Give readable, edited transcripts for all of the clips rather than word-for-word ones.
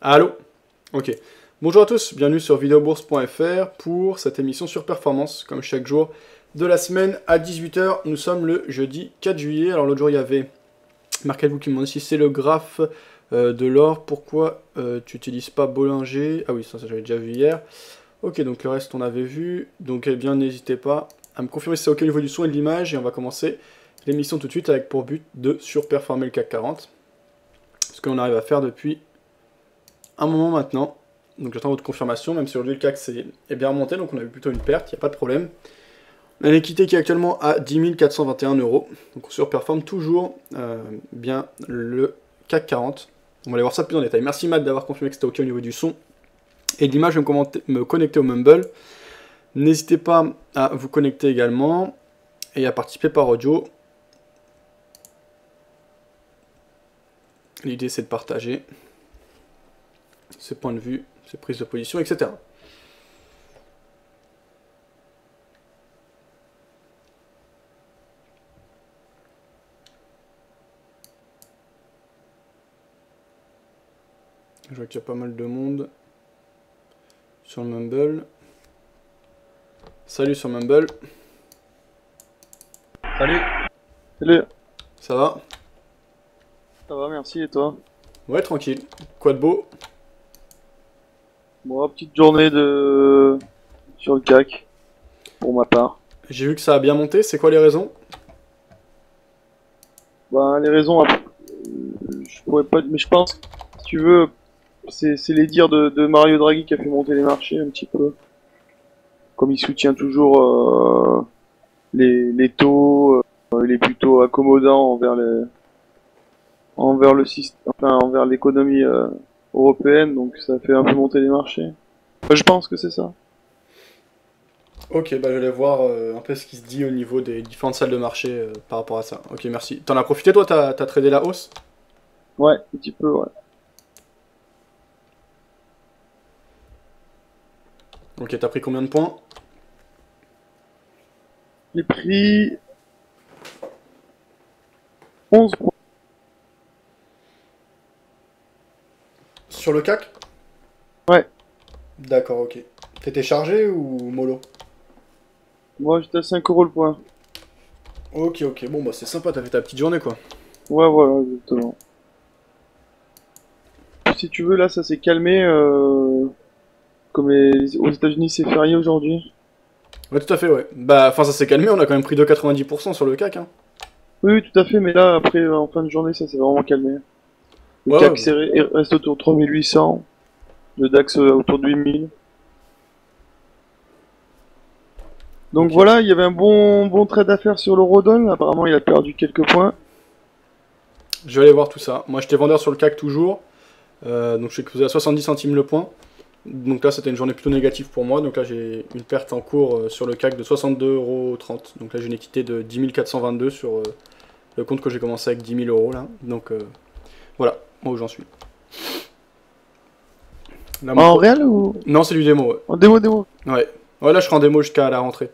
Allô? Ok. Bonjour à tous, bienvenue sur videobourse.fr pour cette émission sur performance, comme chaque jour de la semaine à 18h. Nous sommes le jeudi 4 juillet. Alors l'autre jour il y avait Marc-vous qui me demandait si c'est le graphe de l'or. Pourquoi tu n'utilises pas Bollinger? Ah oui, ça j'avais déjà vu hier. Ok, donc le reste on avait vu. Donc eh bien n'hésitez pas à me confirmer si c'est ok au niveau du son et de l'image. Et on va commencer l'émission tout de suite avec pour but de surperformer le CAC 40. Ce que l'on arrive à faire depuis un moment maintenant. Donc j'attends votre confirmation, même si aujourd'hui le CAC est bien remonté, donc on a eu plutôt une perte, il n'y a pas de problème. On a l'équité qui est actuellement à 10 421 euros, donc on surperforme toujours bien le CAC 40. On va aller voir ça plus en détail. Merci Matt d'avoir confirmé que c'était ok au niveau du son et de l'image. Je vais me connecter au Mumble. N'hésitez pas à vous connecter également et à participer par audio. L'idée c'est de partager ses points de vue, ses prises de position, etc. Je vois qu'il y a pas mal de monde sur le Mumble. Salut sur Mumble. Salut. Salut. Ça va? Ça va, merci, et toi? Ouais, tranquille. Quoi de beau? Bon, petite journée sur le CAC, pour ma part. J'ai vu que ça a bien monté, c'est quoi les raisons? Ben, les raisons, je pourrais pas, mais je pense, si tu veux, c'est les dires de Mario Draghi qui a fait monter les marchés un petit peu. Comme il soutient toujours les taux, il est plutôt accommodant envers le système, enfin envers l'économie européenne, donc ça fait un peu monter les marchés. Je pense que c'est ça. Ok, bah je vais voir un peu ce qui se dit au niveau des différentes salles de marché par rapport à ça. Ok, merci. T'en as profité toi, t'as tradé la hausse? Ouais, un petit peu, ouais. Ok, t'as pris combien de points? J'ai pris 11 points. Sur le CAC? Ouais, D'accord, ok. T'étais chargé ou mollo? moi j'étais à 5 euros le point. Ok, ok, bon bah c'est sympa, t'as fait ta petite journée quoi. Ouais, voilà, exactement. Si tu veux, là ça s'est calmé. Comme aux États-Unis c'est férié aujourd'hui. Ouais, tout à fait, ouais. Bah, enfin ça s'est calmé, on a quand même pris 2,90% sur le CAC, hein. Oui, oui, tout à fait, mais là après, en fin de journée, ça s'est vraiment calmé. Le Ouais, ouais, CAC bah. reste autour de 3800, le DAX autour de 8000. Donc Ok. voilà, il y avait un bon trade à faire sur l'eurodoll. Apparemment, il a perdu quelques points. Je vais aller voir tout ça. Moi j'étais vendeur sur le CAC toujours. Donc je suis exposé à 70 centimes le point. Donc là c'était une journée plutôt négative pour moi. Donc là j'ai une perte en cours sur le CAC de 62,30 €. Donc là j'ai une équité de 10 422 sur le compte que j'ai commencé avec 10 000 € là. Donc voilà, moi où j'en suis. Là, En réel ou Non, c'est du démo, ouais. en démo? Ouais. Ouais, là je serai en démo jusqu'à la rentrée.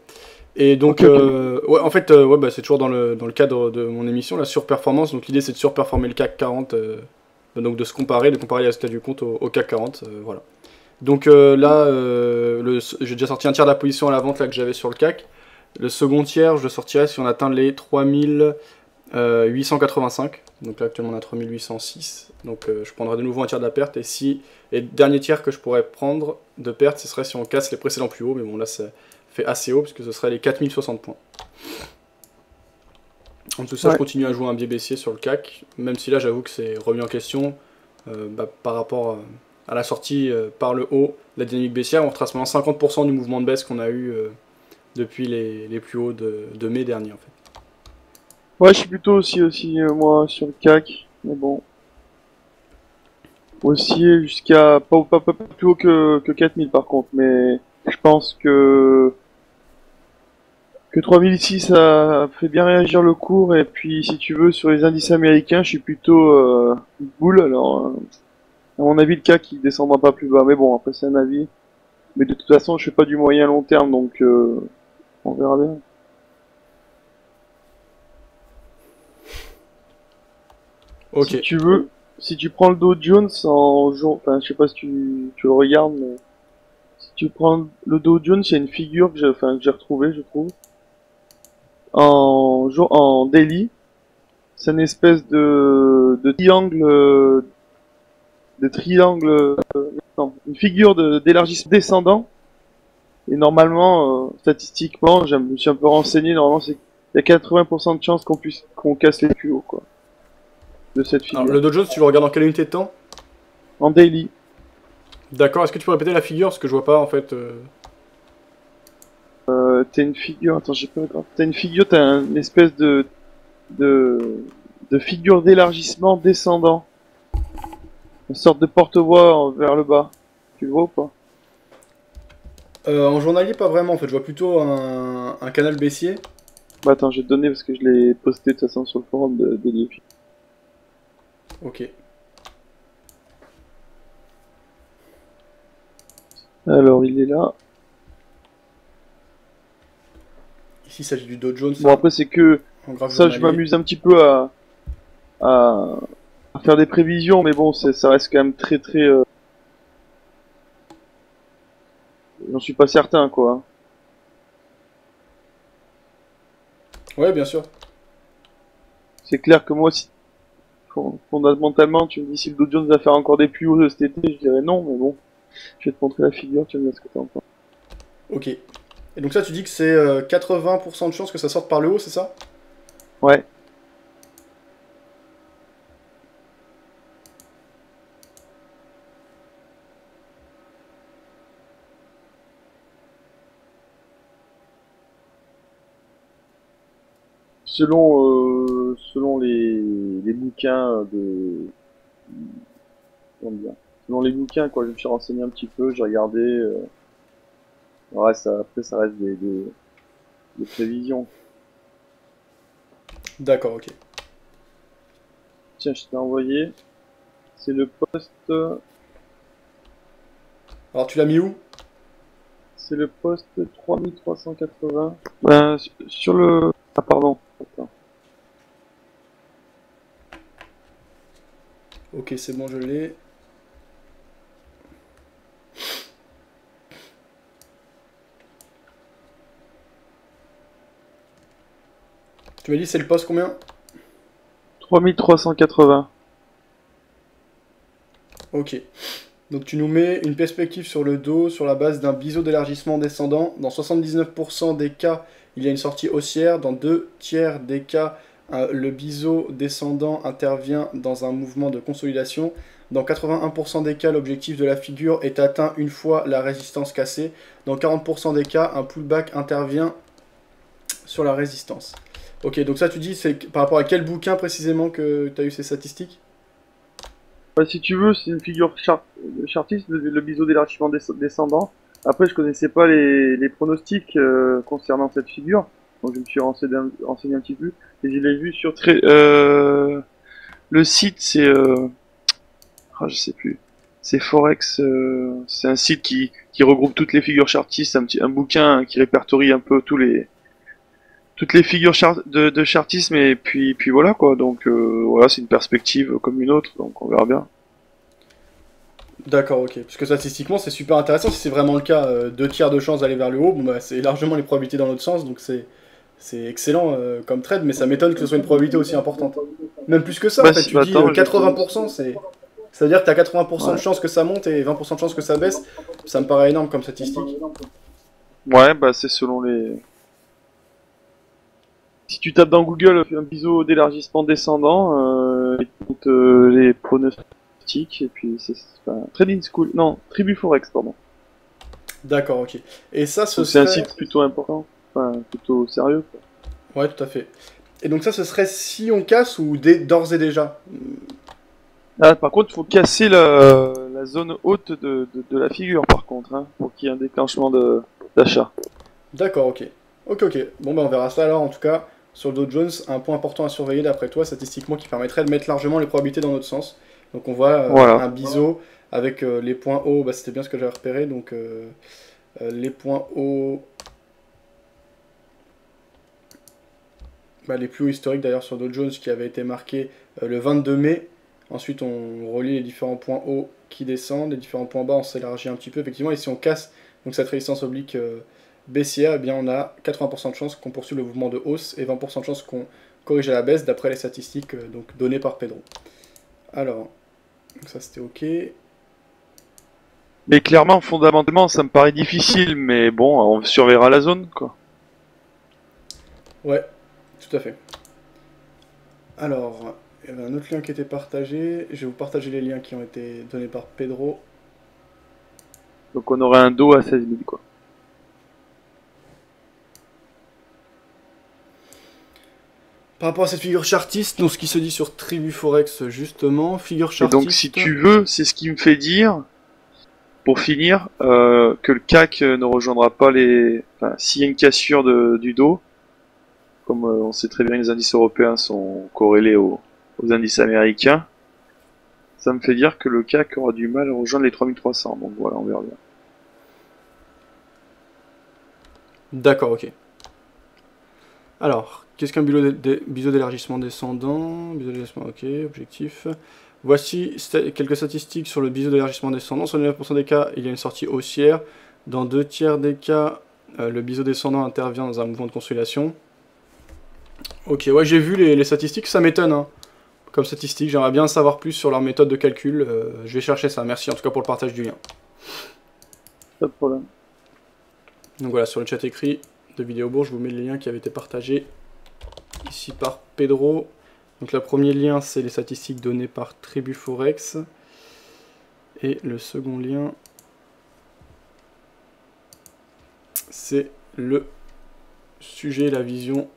Et donc, Ok, ok. ouais, en fait, ouais, bah, c'est toujours dans le cadre de mon émission, la surperformance. Donc l'idée c'est de surperformer le CAC 40, donc de comparer les résultats du compte au CAC 40, voilà. Donc là, j'ai déjà sorti un tiers de la position à la vente là, que j'avais sur le CAC. Le second tiers, je le sortirai si on atteint les 3885. Donc là, actuellement, on a 3806. Donc je prendrai de nouveau un tiers de la perte. Et le dernier tiers que je pourrais prendre de perte, ce serait si on casse les précédents plus hauts. Mais bon, là, ça fait assez haut, parce que ce serait les 4060 points. En tout ça, je Ouais. continue à jouer un biais baissier sur le CAC. Même si là, j'avoue que c'est remis en question par rapport à la sortie par le haut, la dynamique baissière. On retrace maintenant 50% du mouvement de baisse qu'on a eu depuis les plus hauts de mai dernier, en fait. Ouais, je suis plutôt aussi moi sur le CAC, mais bon. Aussi jusqu'à pas plus haut que 4000 par contre, mais je pense que 3006 a fait bien réagir le cours, et puis si tu veux sur les indices américains, je suis plutôt bull. Alors à mon avis le CAC il descendra pas plus bas, mais bon après c'est un avis. Mais de toute façon je fais pas du moyen long terme, donc on verra bien. Ok. Si tu veux, si tu prends le Dow Jones en jour, enfin, je sais pas si tu le regardes, mais si tu prends le Dow Jones, il y a une figure que j'ai retrouvée, je trouve, en daily. C'est une espèce de triangle, non, une figure d'élargissement descendant. Et normalement, statistiquement, je me suis un peu renseigné, normalement, il y a 80% de chances qu'on casse les plus hauts, quoi, de cette Alors, figure. le Dow Jones, tu le regardes en quelle unité de temps? En daily. D'accord, est-ce que tu peux répéter la figure? Parce que je vois pas, en fait... T'as une figure, attends, j'ai pas d'accord. T'as une figure, une espèce de, de figure d'élargissement descendant. Une sorte de porte-voix vers le bas. Tu le vois ou pas? en journalier, pas vraiment, en fait. Je vois plutôt un canal baissier. Bah attends, je vais te donner parce que je l'ai posté de toute façon sur le forum de Lifi. Ok. Alors, il est là. Ici, il s'agit du Dow Jones Bon, après, c'est que en graphe ça, je journalier. m'amuse un petit peu à, à faire des prévisions, mais bon, ça reste quand même très très. J'en suis pas certain, quoi. Ouais, bien sûr. C'est clair que moi, si fondamentalement, tu me dis si le Dow Jones va faire encore des plus hauts cet été, je dirais non, mais bon, je vais te montrer la figure, tu vas me dire ce que t'en penses. Ok. Et donc ça, tu dis que c'est 80% de chances que ça sorte par le haut, c'est ça? Ouais. Selon les bouquins comment dire, selon les bouquins, quoi, je me suis renseigné un petit peu, j'ai regardé, ouais, après, ça reste des prévisions. D'accord, ok. Tiens, je t'ai envoyé, c'est le post, Alors, tu l'as mis où? c'est le post 3380. Ben, sur le, ah, pardon. Attends. Ok, c'est bon, je l'ai. Tu m'as dit c'est le poste combien? 3380. Ok. Donc tu nous mets une perspective sur le dos sur la base d'un biseau d'élargissement descendant. Dans 79% des cas, il y a une sortie haussière. Dans 2 tiers des cas, le biseau descendant intervient dans un mouvement de consolidation. Dans 81% des cas, l'objectif de la figure est atteint une fois la résistance cassée. Dans 40% des cas, un pullback intervient sur la résistance. Ok, donc ça tu dis, c'est par rapport à quel bouquin précisément que tu as eu ces statistiques? Bah, si tu veux, c'est une figure chartiste, le biseau d'élargissement descendant. Après, je connaissais pas les pronostics concernant cette figure, donc je me suis renseigné un petit peu, et je l'ai vu sur le site, c'est je sais plus, c'est Forex, c'est un site qui regroupe toutes les figures chartistes, un bouquin qui répertorie un peu toutes les figures de chartisme, et puis voilà quoi. Donc voilà, c'est une perspective comme une autre, donc on verra bien. D'accord, ok. Parce que statistiquement, c'est super intéressant. Si c'est vraiment le cas, 2 tiers de chance d'aller vers le haut, bon, bah, c'est largement les probabilités dans l'autre sens, donc c'est excellent comme trade, mais ça m'étonne que ce soit une probabilité aussi importante. Même plus que ça, en Bah fait, si, tu bah dis attends, 80%, ça veut dire que tu as 80% de ouais. chance que ça monte et 20% de chance que ça baisse. Ça me paraît énorme comme statistique. Ouais, bah c'est selon les. Si tu tapes dans Google un biseau d'élargissement descendant, il te montre, les pronostics, et puis enfin, Trading School, non, Tribu Forex, pardon. D'accord, ok. Et ça, ce Donc c'est un serait... site plutôt important, enfin plutôt sérieux, quoi. Ouais, tout à fait. Et donc ça, ce serait si on casse ou d'ores et déjà? Ah, par contre, il faut casser la zone haute de la figure, par contre, hein, pour qu'il y ait un déclenchement d'achat. D'accord, ok. Ok, ok. Bon, ben on verra ça alors, en tout cas, sur le Dow Jones, un point important à surveiller d'après toi, statistiquement, qui permettrait de mettre largement les probabilités dans notre sens. Donc on voit Voilà. un biseau avec les points hauts, bah, c'était bien ce que j'avais repéré, donc les points hauts, bah, les plus hauts historiques d'ailleurs sur Dow Jones qui avaient été marqués le 22 mai Ensuite, on relie les différents points hauts qui descendent, les différents points bas, on s'élargit un petit peu. Effectivement, et si on casse donc cette résistance oblique baissière, eh bien, on a 80% de chances qu'on poursuive le mouvement de hausse et 20% de chances qu'on corrige à la baisse, d'après les statistiques donc, données par Pedro. Alors, donc ça c'était ok. Mais clairement, fondamentalement, ça me paraît difficile, mais bon, on surveillera la zone, quoi. Ouais, tout à fait. Alors, il y avait un autre lien qui était partagé. Je vais vous partager les liens qui ont été donnés par Pedro. Donc on aurait un dos à 16 000, quoi. Par rapport à cette figure chartiste, donc ce qui se dit sur Tribu Forex justement, figure Et chartiste... donc si tu veux, c'est ce qui me fait dire, pour finir, que le CAC ne rejoindra pas les... Enfin, s'il y a une cassure du dos, comme on sait très bien que les indices européens sont corrélés aux indices américains, ça me fait dire que le CAC aura du mal à rejoindre les 3300, donc voilà, on verra bien. D'accord, ok. Alors, qu'est-ce qu'un biseau d'élargissement descendant? Biseau d'élargissement, ok, objectif. Voici quelques statistiques sur le biseau d'élargissement descendant. Sur 9% des cas, il y a une sortie haussière. Dans 2 tiers des cas, le biseau descendant intervient dans un mouvement de consolidation. Ok, ouais, j'ai vu les statistiques, ça m'étonne, hein. Comme statistique, j'aimerais bien savoir plus sur leur méthode de calcul. Je vais chercher ça. Merci en tout cas pour le partage du lien. Pas de problème. Donc voilà, sur le chat écrit de Vidéobourse, je vous mets les liens qui avaient été partagés ici par Pedro. Donc le premier lien, c'est les statistiques données par Tribu Forex. Et le second lien, c'est le sujet, la vision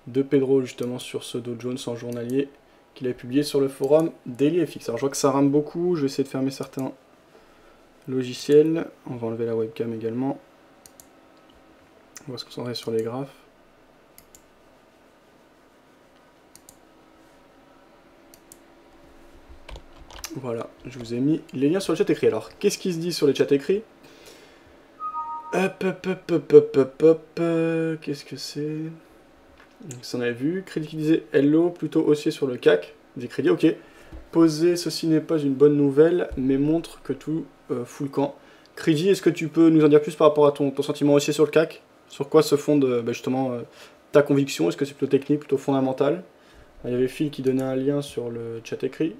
de Pedro justement sur ce Dow Jones en journalier qu'il a publié sur le forum DailyFX. Alors je vois que ça rame beaucoup, je vais essayer de fermer certains logiciels. On va enlever la webcam également. On va se concentrer sur les graphes. Voilà, je vous ai mis les liens sur le chat écrit. Alors, qu'est-ce qui se dit sur les chats écrits? Qu'est-ce que c'est? Ça on avait vu. Crédit qui disait hello, plutôt haussier sur le CAC. Des crédits, ok. Posé, ceci n'est pas une bonne nouvelle, mais montre que tout fout le camp. Crédit, est-ce que tu peux nous en dire plus par rapport à ton sentiment haussier sur le CAC? Sur quoi se fonde justement ta conviction? Est-ce que c'est plutôt technique, plutôt fondamental? Il y avait Phil qui donnait un lien sur le chat écrit.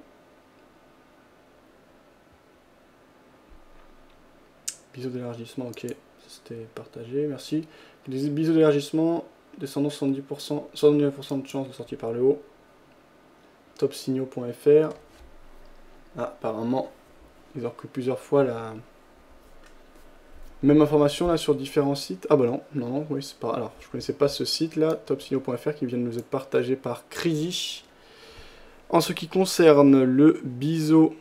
Biseau d'élargissement, ok, c'était partagé, merci. Des biseaux d'élargissement, descendant 70%, 79% de chance de sortie par le haut. Topsignaux.fr. Ah, apparemment, ils ont repris plusieurs fois la même information là sur différents sites. Ah bah non, oui, c'est pas. Alors, je connaissais pas ce site là, topsignaux.fr, qui vient de nous être partagé par Crisi. En ce qui concerne le biseau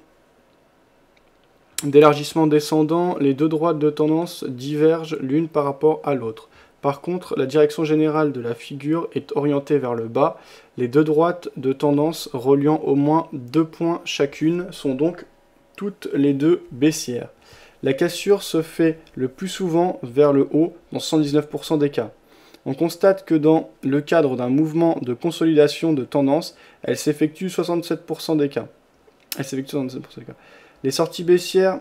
d'élargissement descendant, les deux droites de tendance divergent l'une par rapport à l'autre. Par contre, la direction générale de la figure est orientée vers le bas. Les deux droites de tendance reliant au moins 2 points chacune sont donc toutes les deux baissières. La cassure se fait le plus souvent vers le haut dans 119% des cas. On constate que dans le cadre d'un mouvement de consolidation de tendance, elle s'effectue 67% des cas. Les sorties baissières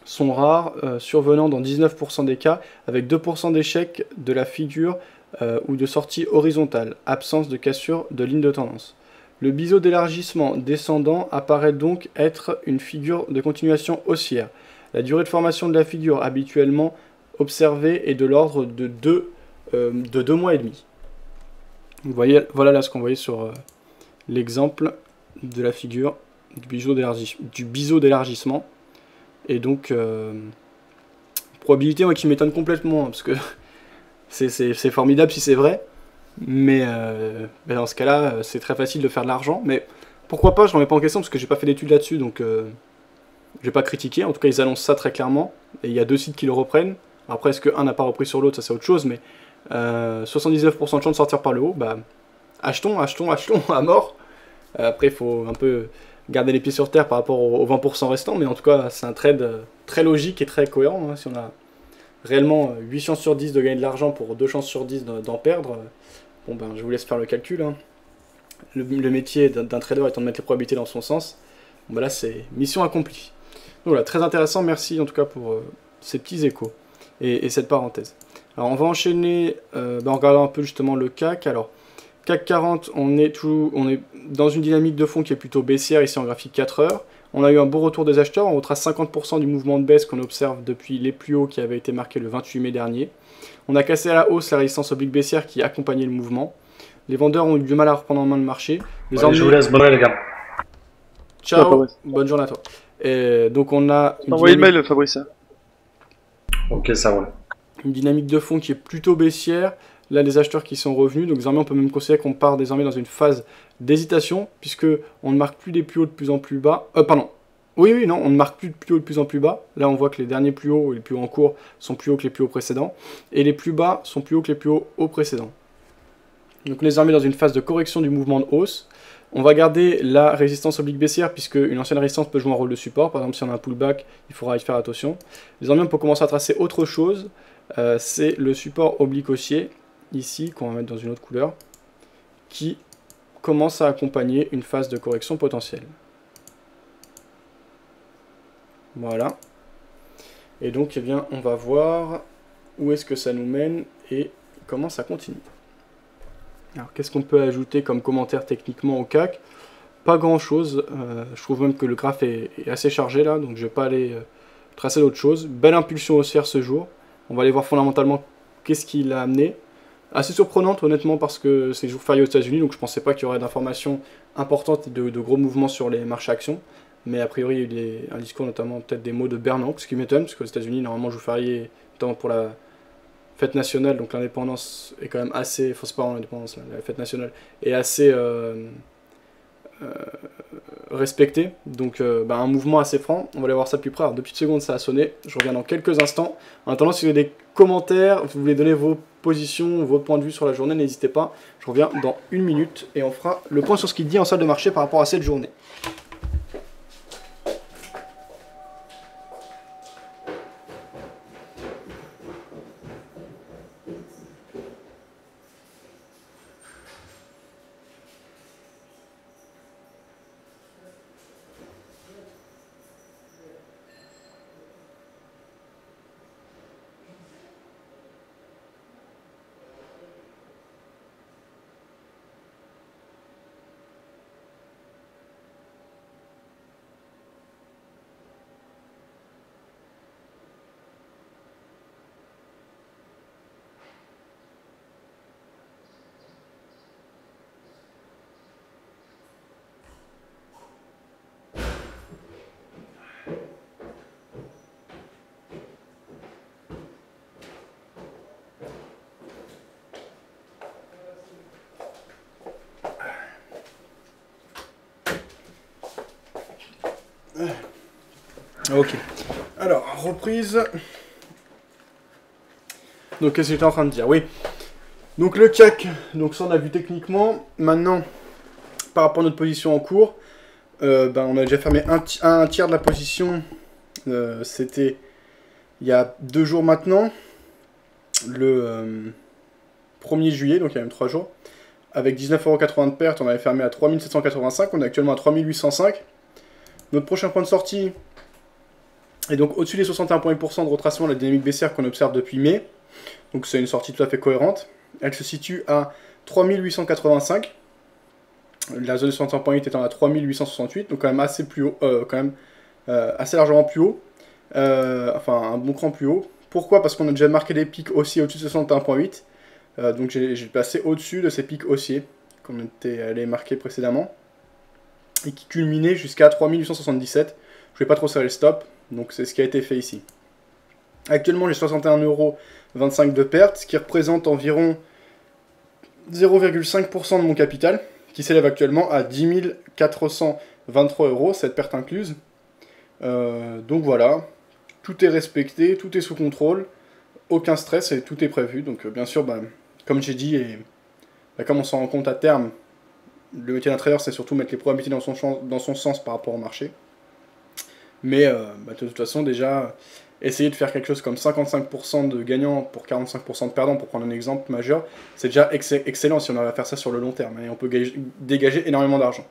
sont rares, survenant dans 19% des cas, avec 2% d'échecs de la figure ou de sortie horizontale, absence de cassure de ligne de tendance. Le biseau d'élargissement descendant apparaît donc être une figure de continuation haussière. La durée de formation de la figure habituellement observée est de l'ordre de 2 mois et demi. Vous voyez, voilà là ce qu'on voyait sur l'exemple de la figure du biseau d'élargissement. Et donc, probabilité moi, qui m'étonne complètement, hein, parce que c'est formidable si c'est vrai, mais dans ce cas-là, c'est très facile de faire de l'argent. Mais pourquoi pas, je ne remets pas en question, parce que j'ai pas fait d'études là-dessus, donc je vais pas critiquer. En tout cas, ils annoncent ça très clairement, et il y a 2 sites qui le reprennent. Après, est-ce qu'un n'a pas repris sur l'autre, ça c'est autre chose, mais 79% de chance de sortir par le haut, bah achetons à mort. Après, il faut un peu garder les pieds sur terre par rapport aux 20% restants, mais en tout cas, c'est un trade très logique et très cohérent. Hein. Si on a réellement 8 chances sur 10 de gagner de l'argent pour 2 chances sur 10 d'en perdre, je vous laisse faire le calcul. Hein. Le métier d'un trader étant de mettre les probabilités dans son sens. Bon, bah là, c'est mission accomplie. Donc voilà, très intéressant, merci en tout cas pour ces petits échos et cette parenthèse. Alors on va enchaîner en regardant un peu justement le CAC. Alors CAC 40, on est dans une dynamique de fond qui est plutôt baissière ici en graphique 4 heures. On a eu un beau retour des acheteurs, on retrace 50% du mouvement de baisse qu'on observe depuis les plus hauts qui avaient été marqués le 28 mai dernier. On a cassé à la hausse la résistance oblique baissière qui accompagnait le mouvement. Les vendeurs ont eu du mal à reprendre en main le marché. Allez, je vous laisse, bonne journée les gars. Ciao, bonne journée à toi. Et donc on a envoyé le mail, Fabrice. Ok, ça roule. Une dynamique de fond qui est plutôt baissière. Là, les acheteurs qui sont revenus. Donc désormais, on peut même considérer qu'on part désormais dans une phase d'hésitation, puisque on ne marque plus des plus hauts de plus en plus bas. Oui, non, on ne marque plus de plus hauts de plus en plus bas. Là, on voit que les derniers plus hauts et les plus hauts en cours sont plus hauts que les plus hauts précédents. Et les plus bas sont plus hauts que les plus hauts précédents. Donc on est désormais dans une phase de correction du mouvement de hausse. On va garder la résistance oblique baissière, puisque une ancienne résistance peut jouer un rôle de support. Par exemple, si on a un pullback, il faudra y faire attention. Désormais, on peut commencer à tracer autre chose. C'est le support oblique haussier, ici, qu'on va mettre dans une autre couleur, qui commence à accompagner une phase de correction potentielle. Voilà. Et donc, eh bien, on va voir où est-ce que ça nous mène et comment ça continue. Alors, qu'est-ce qu'on peut ajouter comme commentaire techniquement au CAC? Pas grand-chose. Je trouve même que le graphe est assez chargé là, donc je ne vais pas aller tracer d'autres choses. Belle impulsion haussière ce jour. On va aller voir fondamentalement qu'est-ce qui l'a amené. Assez surprenante honnêtement parce que c'est jour férié aux États-Unis, donc je pensais pas qu'il y aurait d'informations importantes et de gros mouvements sur les marchés actions. Mais a priori il y a eu un discours notamment peut-être des mots de Bernanke, ce qui m'étonne parce qu'aux États-Unis normalement jour férié, notamment pour la fête nationale, donc l'indépendance est quand même assez, enfin c'est pas l'indépendance, la fête nationale est assez respectée, donc un mouvement assez franc. On va aller voir ça de plus près. Alors 2 petites secondes, ça a sonné, je reviens dans quelques instants. En attendant, si vous avez des commentaires, vous voulez donner vos positions, vos points de vue sur la journée, n'hésitez pas, je reviens dans 1 minute et on fera le point sur ce qu'il dit en salle de marché par rapport à cette journée. Ok, alors reprise. Donc qu'est-ce que j'étais en train de dire? Oui, donc le CAC, donc ça on a vu techniquement. Maintenant, par rapport à notre position en cours, on a déjà fermé un tiers de la position. C'était il y a 2 jours maintenant, le 1er juillet, donc il y a même 3 jours. Avec 19,80€ de perte, on avait fermé à 3785, on est actuellement à 3805. Notre prochain point de sortie est donc au-dessus des 61% de retracement de la dynamique baissière qu'on observe depuis mai. Donc c'est une sortie tout à fait cohérente. Elle se situe à 3885. La zone de 61.8 étant à 3868, donc quand même assez plus haut, assez largement plus haut. Enfin un bon cran plus haut. Pourquoi? Parce qu'on a déjà marqué des pics haussiers au-dessus de 61.8. Donc j'ai passé au-dessus de ces pics haussiers qu'on était allé marquer précédemment. Et qui culminaient jusqu'à 3877. Je vais pas trop serrer le stop. Donc c'est ce qui a été fait ici. Actuellement j'ai 61,25€ de perte, ce qui représente environ 0,5% de mon capital, qui s'élève actuellement à 10 423€, cette perte incluse. Donc voilà, tout est respecté, tout est sous contrôle, aucun stress et tout est prévu. Donc bien sûr, comme j'ai dit, et comme on s'en rend compte à terme, le métier d'un trader c'est surtout mettre les probabilités dans son sens par rapport au marché. Mais de toute façon, déjà, essayer de faire quelque chose comme 55% de gagnants pour 45% de perdants, pour prendre un exemple majeur, c'est déjà excellent si on arrive à faire ça sur le long terme. Et on peut dégager énormément d'argent.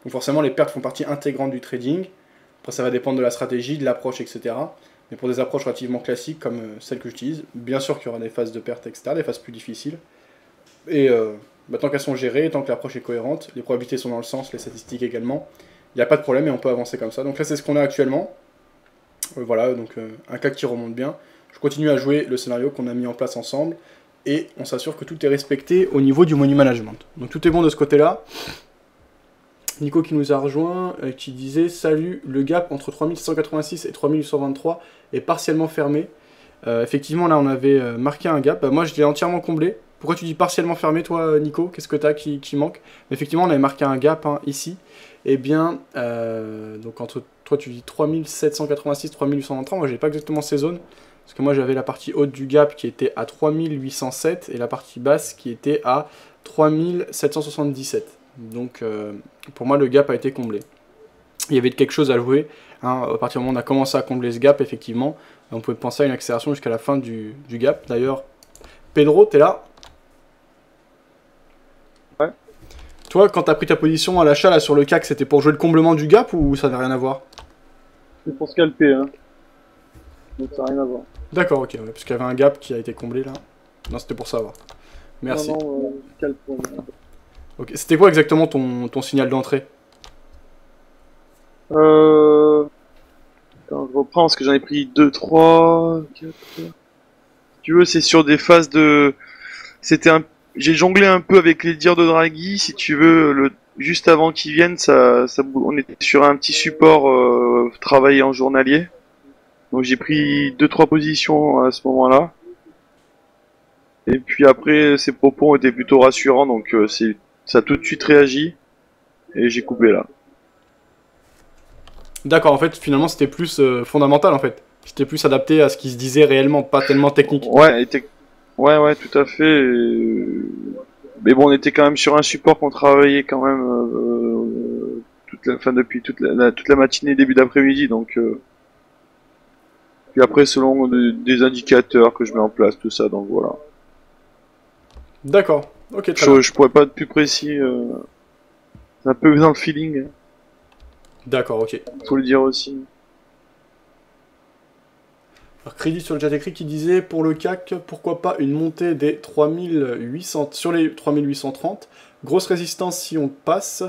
Donc forcément, les pertes font partie intégrante du trading. Après, ça va dépendre de la stratégie, de l'approche, etc. Mais pour des approches relativement classiques comme celle que j'utilise, bien sûr qu'il y aura des phases de perte, etc., des phases plus difficiles. Et tant qu'elles sont gérées, tant que l'approche est cohérente, les probabilités sont dans le sens, les statistiques également, il n'y a pas de problème et on peut avancer comme ça. Donc là, c'est ce qu'on a actuellement. Voilà, donc un CAC qui remonte bien. Je continue à jouer le scénario qu'on a mis en place ensemble et on s'assure que tout est respecté au niveau du money management. Donc tout est bon de ce côté-là. Nico qui nous a rejoint, qui disait « Salut, le gap entre 3686 et 3823 est partiellement fermé. » Effectivement, là, on avait marqué un gap. Moi, je l'ai entièrement comblé. Pourquoi tu dis partiellement fermé, toi, Nico? Qu'est-ce que tu as qui manque? Effectivement, on avait marqué un gap ici. Eh bien, donc entre toi, tu dis 3786, 3823. Moi, j'ai pas exactement ces zones. Parce que moi, j'avais la partie haute du gap qui était à 3807 et la partie basse qui était à 3777. Donc, pour moi, le gap a été comblé. Il y avait quelque chose à jouer. À partir du moment où on a commencé à combler ce gap, effectivement, on pouvait penser à une accélération jusqu'à la fin du gap. D'ailleurs, Pedro, t'es là? Ouais. Toi, quand t'as pris ta position à l'achat là sur le CAC, c'était pour jouer le comblement du gap ou ça n'avait rien à voir? C'est pour scalper, hein. Donc ça n'a rien à voir. D'accord, ok, ouais, parce qu'il y avait un gap qui a été comblé là. Non, c'était pour savoir. Merci. Non, scalp. Ok, c'était quoi exactement ton signal d'entrée? Attends, je reprends parce que j'en ai pris 2, 3, 4. Si tu veux, c'est sur des phases de. J'ai jonglé un peu avec les dires de Draghi, si tu veux, juste avant qu'ils viennent, on était sur un petit support travaillé en journalier. Donc j'ai pris 2-3 positions à ce moment-là. Et puis après, ces propos ont été plutôt rassurants, donc ça a tout de suite réagi. Et j'ai coupé là. D'accord, en fait, finalement, c'était plus fondamental en fait. C'était plus adapté à ce qui se disait réellement, pas tellement technique. Ouais, tout à fait. Mais bon, on était quand même sur un support qu'on travaillait quand même depuis toute la matinée, début d'après-midi. Donc, puis après, selon des indicateurs que je mets en place, tout ça. Donc voilà. D'accord, ok, très bien. Je pourrais pas être plus précis. C'est un peu dans le feeling. D'accord, ok. Faut le dire aussi. Alors, crédit sur le chat écrit qui disait pour le CAC, pourquoi pas une montée des 3800 sur les 3830. Grosse résistance si on passe,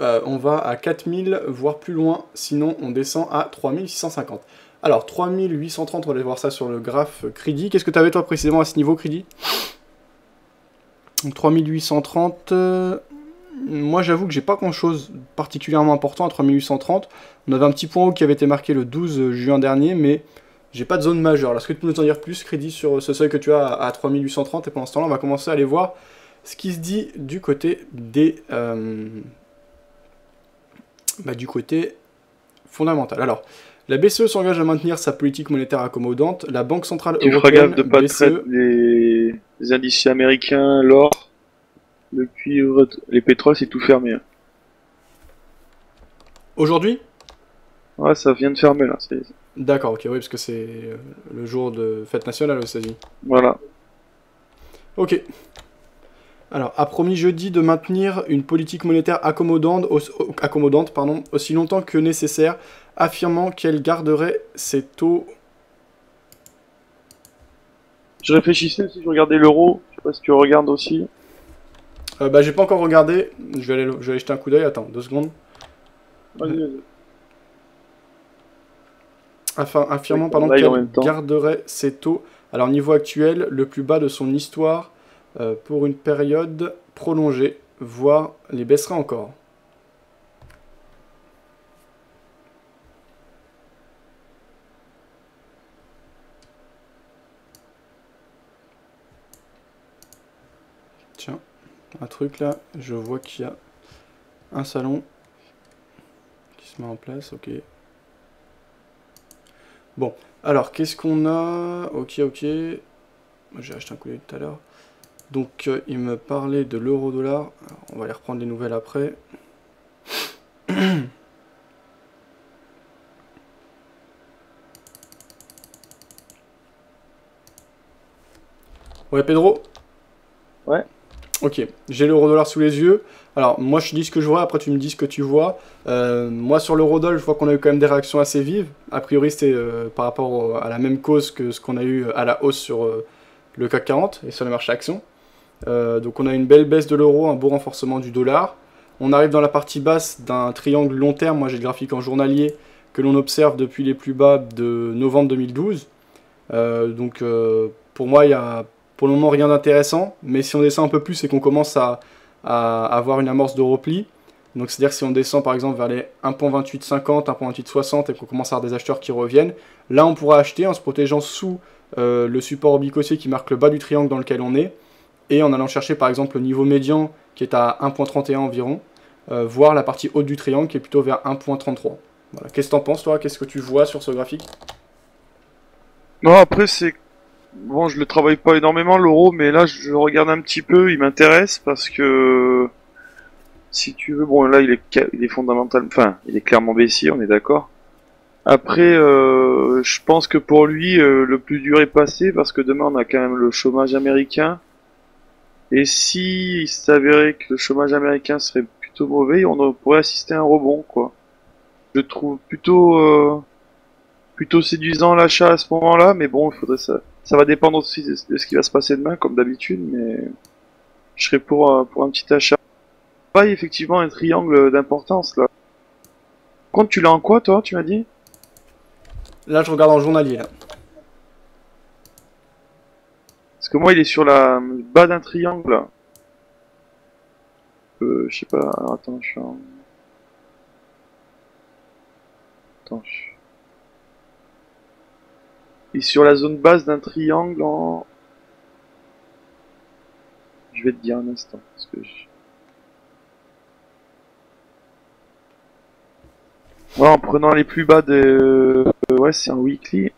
on va à 4000 voire plus loin, sinon on descend à 3650. Alors 3830, on va aller voir ça sur le graphe crédit. Qu'est-ce que tu avais toi précisément à ce niveau crédit? Donc 3830. Moi j'avoue que j'ai pas grand chose particulièrement important à 3830. On avait un petit point haut qui avait été marqué le 12 juin dernier, mais j'ai pas de zone majeure. Alors, est-ce que tu peux nous en dire plus, crédit, sur ce seuil que tu as à 3830? Et pendant ce temps-là, on va commencer à aller voir ce qui se dit du côté des... du côté fondamental. Alors, la BCE s'engage à maintenir sa politique monétaire accommodante. La Banque Centrale Tu feras Européenne, gaffe de pas traiter les indices américains, l'or, le cuivre, les pétroles, c'est tout fermé. Hein. Aujourd'hui? Ouais, ça vient de fermer là. D'accord, ok, oui, parce que c'est le jour de fête nationale aux États-Unis. Voilà. Ok. Alors, a promis jeudi de maintenir une politique monétaire accommodante, aussi longtemps que nécessaire, affirmant qu'elle garderait ses taux... Je réfléchissais si je regardais l'euro, je sais pas si tu regardes aussi. J'ai pas encore regardé, je vais aller jeter un coup d'œil, attends, 2 secondes. Vas-y. Affirmant qu'elle garderait ses taux, alors niveau actuel, le plus bas de son histoire, pour une période prolongée, voire les baissera encore. Tiens, un truc là, je vois qu'il y a un salon qui se met en place, ok. Bon, alors qu'est-ce qu'on a? Ok, j'ai acheté un coup d'œil tout à l'heure. Donc il me parlait de l'euro-dollar, on va aller reprendre les nouvelles après. Ouais, Pedro? Ouais. Ok, j'ai l'euro-dollar sous les yeux. Alors, moi je te dis ce que je vois, après tu me dis ce que tu vois. Moi sur l'euro-dollar, je vois qu'on a eu quand même des réactions assez vives. A priori, c'était par rapport à la même cause que ce qu'on a eu à la hausse sur le CAC 40 et sur les marchés actions. Donc on a une belle baisse de l'euro, un beau renforcement du dollar. On arrive dans la partie basse d'un triangle long terme, moi j'ai le graphique en journalier, que l'on observe depuis les plus bas de novembre 2012. Pour moi, il y a pour le moment rien d'intéressant, mais si on descend un peu plus et qu'on commence à avoir une amorce de repli, donc c'est-à-dire que si on descend par exemple vers les 1.2850, 1.2860 et qu'on commence à avoir des acheteurs qui reviennent, là on pourra acheter en se protégeant sous le support oblique-haussier qui marque le bas du triangle dans lequel on est, et en allant chercher par exemple le niveau médian qui est à 1.31 environ, voire la partie haute du triangle qui est plutôt vers 1.33. Voilà. Qu'est-ce que t'en penses toi? Qu'est-ce que tu vois sur ce graphique? Non, après, c'est... Bon, je le travaille pas énormément, l'euro, mais là, je regarde un petit peu, il m'intéresse, parce que... Si tu veux, bon, là, il est fondamental... Enfin, il est clairement baissier, on est d'accord. Après, je pense que pour lui, le plus dur est passé, parce que demain, on a quand même le chômage américain. Et si il s'avérait que le chômage américain serait plutôt mauvais, on pourrait assister à un rebond, quoi. Je trouve plutôt séduisant l'achat à ce moment-là, mais bon, il faudrait ça va dépendre aussi de ce qui va se passer demain, comme d'habitude, mais je serais pour un petit achat. Pas effectivement un triangle d'importance là. Par contre, tu l'as en quoi, toi, tu m'as dit? Là je regarde en journalier là. Parce que moi, il est sur la bas d'un triangle là. Je sais pas. Alors, attends, je suis en... Attends, il est sur la zone basse d'un triangle en... Je vais te dire un instant. Parce que ouais, en prenant les plus bas de... ouais, c'est un weekly.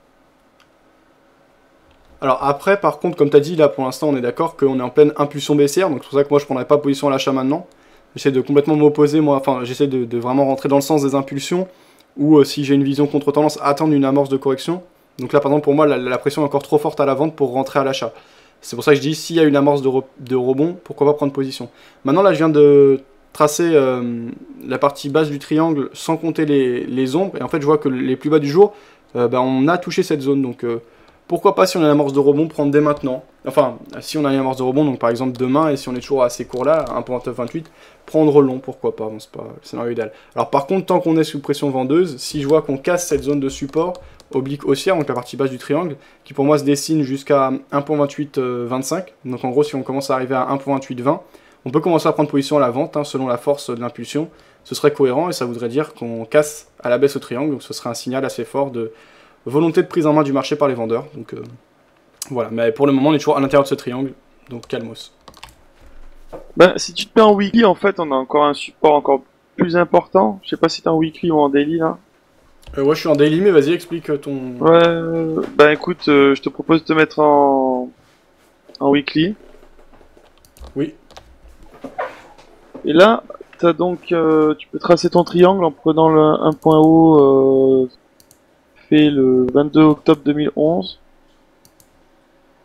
Alors après, par contre, comme tu as dit, là pour l'instant on est d'accord qu'on est en pleine impulsion baissière, donc c'est pour ça que moi je prendrais pas position à l'achat maintenant. J'essaie de complètement m'opposer, moi, enfin j'essaie de vraiment rentrer dans le sens des impulsions, ou si j'ai une vision contre-tendance, attendre une amorce de correction. Donc là par exemple pour moi la pression est encore trop forte à la vente pour rentrer à l'achat. C'est pour ça que je dis s'il y a une amorce de rebond, pourquoi pas prendre position. Maintenant là je viens de tracer la partie basse du triangle sans compter les ombres, et en fait je vois que les plus bas du jour, on a touché cette zone, donc... pourquoi pas si on a une amorce de rebond prendre dès maintenant. Enfin, si on a une amorce de rebond, donc par exemple demain, et si on est toujours assez court là, 1.28, prendre long, pourquoi pas, bon, c'est pas le scénario idéal. Alors par contre, tant qu'on est sous pression vendeuse, si je vois qu'on casse cette zone de support, oblique haussière, donc la partie basse du triangle, qui pour moi se dessine jusqu'à 1.2825, donc en gros si on commence à arriver à 1.2820, on peut commencer à prendre position à la vente, hein, selon la force de l'impulsion, ce serait cohérent, et ça voudrait dire qu'on casse à la baisse au triangle, donc ce serait un signal assez fort de volonté de prise en main du marché par les vendeurs. Donc voilà, mais pour le moment on est toujours à l'intérieur de ce triangle, donc calmos. Ben, si tu te mets en weekly, en fait, on a encore un support encore plus important. Je sais pas si t'es en weekly ou en daily là. Ouais, je suis en daily, mais vas-y, explique ton... Ouais, ben écoute, je te propose de te mettre en weekly. Oui. Et là, t'as donc, tu peux tracer ton triangle en prenant un point haut fait le 22 octobre 2011.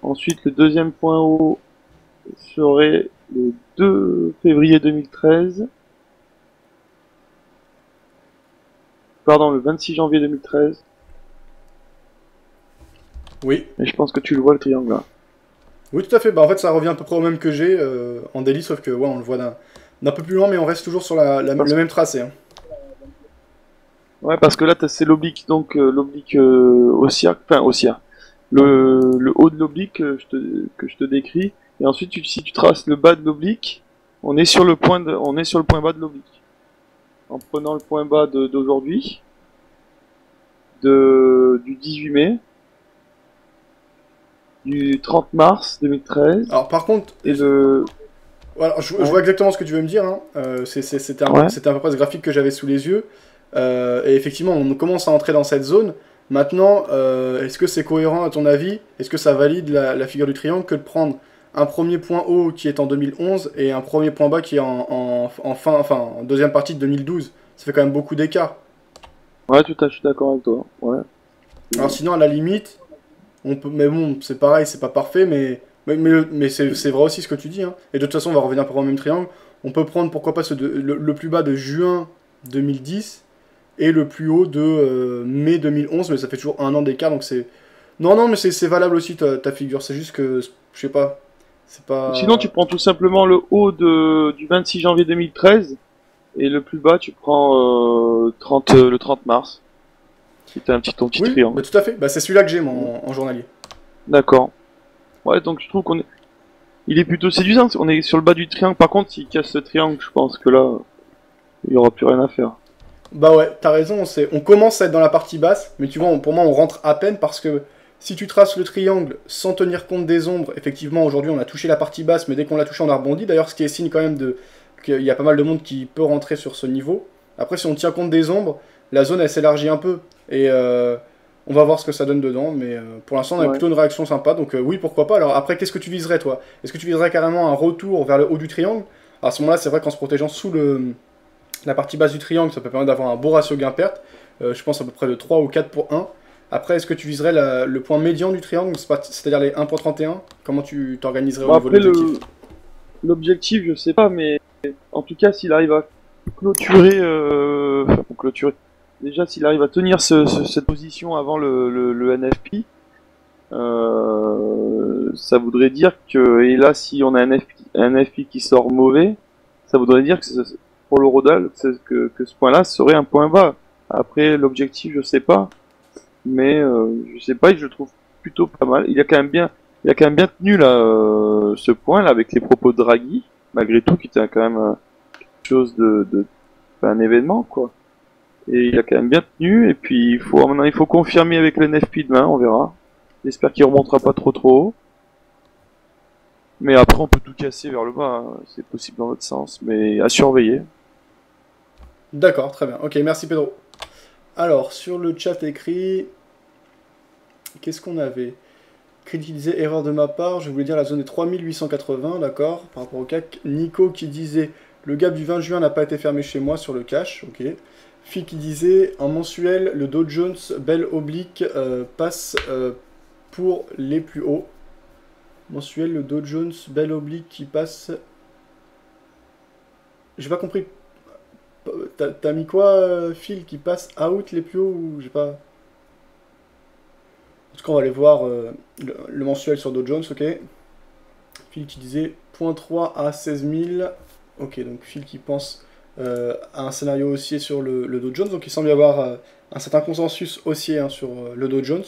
Ensuite, le deuxième point haut serait le 2 février 2013. Pardon, le 26 janvier 2013. Oui. Et je pense que tu le vois, le triangle là. Oui, tout à fait. Bah, en fait, ça revient à peu près au même que j'ai en daily, sauf que ouais, on le voit d'un peu plus loin, mais on reste toujours sur le même tracé. Hein. Ouais, parce que là, c'est l'oblique, donc l'oblique haussière, enfin haussière. Le haut de l'oblique que je te décris. Et ensuite, si tu traces le bas de l'oblique, on est sur le point bas de l'oblique. En prenant le point bas d'aujourd'hui, du 18 mai, du 30 mars 2013. Alors par contre, et le... Alors, je vois exactement ce que tu veux me dire. Hein. C'était à peu près ce graphique que j'avais sous les yeux. Et effectivement, on commence à entrer dans cette zone. Maintenant, est-ce que c'est cohérent à ton avis? Est-ce que ça valide la figure du triangle que de prendre un premier point haut qui est en 2011 et un premier point bas qui est en deuxième partie de 2012? Ça fait quand même beaucoup d'écart. Ouais, tout à fait, je suis d'accord avec toi. Ouais. Alors sinon, à la limite, on peut, mais bon, c'est pareil, c'est pas parfait, mais Mais c'est vrai aussi ce que tu dis, hein. Et de toute façon, on va revenir par le même triangle. On peut prendre, pourquoi pas, le plus bas de juin 2010 et le plus haut de mai 2011, mais ça fait toujours un an d'écart, donc c'est... Non, non, mais c'est valable aussi, ta figure. C'est juste que, je sais pas, c'est pas... Sinon, tu prends tout simplement le haut du 26 janvier 2013 et le plus bas, tu prends le 30 mars. C'était ton petit Oui, triangle. bah, tout à fait. Bah, c'est celui-là que j'ai, moi, en journalier. D'accord. Ouais, donc je trouve il est plutôt séduisant. On est sur le bas du triangle. Par contre, s'il casse ce triangle, je pense que là, il y aura plus rien à faire. Bah ouais, t'as raison, on commence à être dans la partie basse, mais tu vois, pour moi, on rentre à peine parce que si tu traces le triangle sans tenir compte des ombres, effectivement, aujourd'hui, on a touché la partie basse, mais dès qu'on l'a touché, on a rebondi. D'ailleurs, ce qui est signe quand même qu'il y a pas mal de monde qui peut rentrer sur ce niveau. Après, si on tient compte des ombres, la zone, elle s'élargit un peu. Et on va voir ce que ça donne dedans, mais pour l'instant, on a plutôt une réaction sympa, donc oui, pourquoi pas. Alors après, qu'est-ce que tu viserais, toi? Est-ce que tu viserais carrément un retour vers le haut du triangle? À ce moment-là, c'est vrai qu'en se protégeant sous la partie basse du triangle, ça peut permettre d'avoir un beau ratio gain-perte. Je pense à peu près de 3 ou 4 pour 1. Après, est-ce que tu viserais le point médian du triangle, c'est-à-dire les 1.31? Comment tu t'organiserais au niveau de l'objectif? L'objectif, je sais pas, mais en tout cas, s'il arrive à clôturer, déjà s'il arrive à tenir cette position avant le NFP, ça voudrait dire que, et là, si on a un NFP qui sort mauvais, ça voudrait dire que pour l'Eurodal, que ce point-là serait un point bas. Après, l'objectif, je sais pas, mais je sais pas, et je le trouve plutôt pas mal. Il a quand même bien tenu là, ce point là avec les propos de Draghi, malgré tout, qui était quand même quelque chose un événement quoi. Et il a quand même bien tenu. Et puis maintenant, il faut confirmer avec le NFP demain, on verra. J'espère qu'il remontera pas trop haut. Mais après, on peut tout casser vers le bas, hein. C'est possible dans l'autre sens, mais à surveiller. D'accord, très bien. Ok, merci Pedro. Alors, sur le chat écrit, qu'est-ce qu'on avait? Crédit disait erreur de ma part, je voulais dire la zone est 3880, d'accord, par rapport au CAC. Nico qui disait le gap du 20 juin n'a pas été fermé chez moi sur le cash, ok. Phi qui disait en mensuel, le Dow Jones belle oblique passe pour les plus hauts. Mensuel, le Dow Jones belle oblique qui passe. J'ai pas compris. T'as mis quoi, Phil, qui passe out les plus hauts ou j'ai pas. En tout cas, on va aller voir le mensuel sur Dow Jones, ok. Phil qui disait 0.3 à 16 000. Ok, donc Phil qui pense à un scénario haussier sur le Dow Jones. Donc il semble y avoir un certain consensus haussier sur le Dow Jones.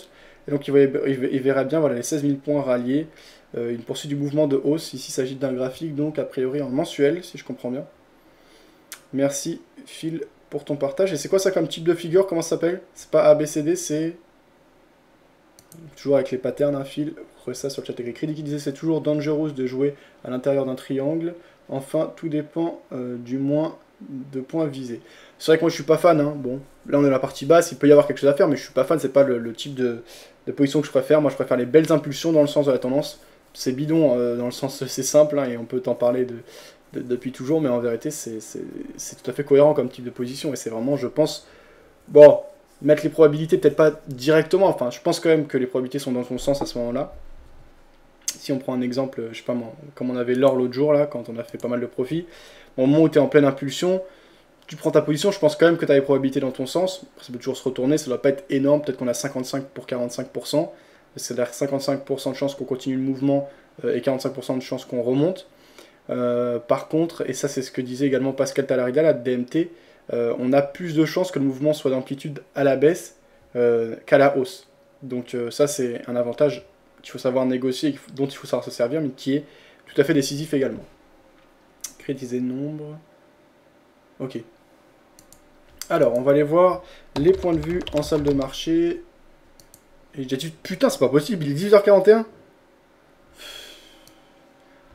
Et donc il verrait bien voilà, les 16 000 points ralliés. Une poursuite du mouvement de hausse. Ici il s'agit d'un graphique, donc a priori en mensuel, si je comprends bien. Merci Phil pour ton partage. Et c'est quoi ça comme type de figure? Comment ça s'appelle? C'est pas ABCD, c'est... Toujours avec les patterns, hein, Phil. Vous trouvez ça sur le chat écrit. Crédit qui disait c'est toujours dangerous de jouer à l'intérieur d'un triangle. Enfin, tout dépend du moins de points visés. C'est vrai que moi je suis pas fan. Hein. Bon, là on est à la partie basse, il peut y avoir quelque chose à faire, mais je suis pas fan. C'est pas le type de position que je préfère. Moi je préfère les belles impulsions dans le sens de la tendance. C'est bidon dans le sens c'est simple hein, et on peut t'en parler depuis toujours, mais en vérité c'est tout à fait cohérent comme type de position et c'est vraiment, je pense, bon, mettre les probabilités peut-être pas directement, enfin je pense quand même que les probabilités sont dans son sens à ce moment-là. Si on prend un exemple, je sais pas moi, comme on avait l'or l'autre jour là, quand on a fait pas mal de profits, au moment où tu es en pleine impulsion, tu prends ta position, je pense quand même que tu as les probabilités dans ton sens, ça peut toujours se retourner, ça doit pas être énorme, peut-être qu'on a 55 pour 45%, c'est-à-dire 55% de chance qu'on continue le mouvement et 45% de chance qu'on remonte. Par contre, et ça c'est ce que disait également Pascal Talarida, la DMT, on a plus de chances que le mouvement soit d'amplitude à la baisse qu'à la hausse. Donc ça c'est un avantage qu'il faut savoir négocier, dont il faut savoir se servir, mais qui est tout à fait décisif également. Critiser nombre. Ok. Alors, on va aller voir les points de vue en salle de marché. Et j'ai dit, putain, c'est pas possible, il est 18h41.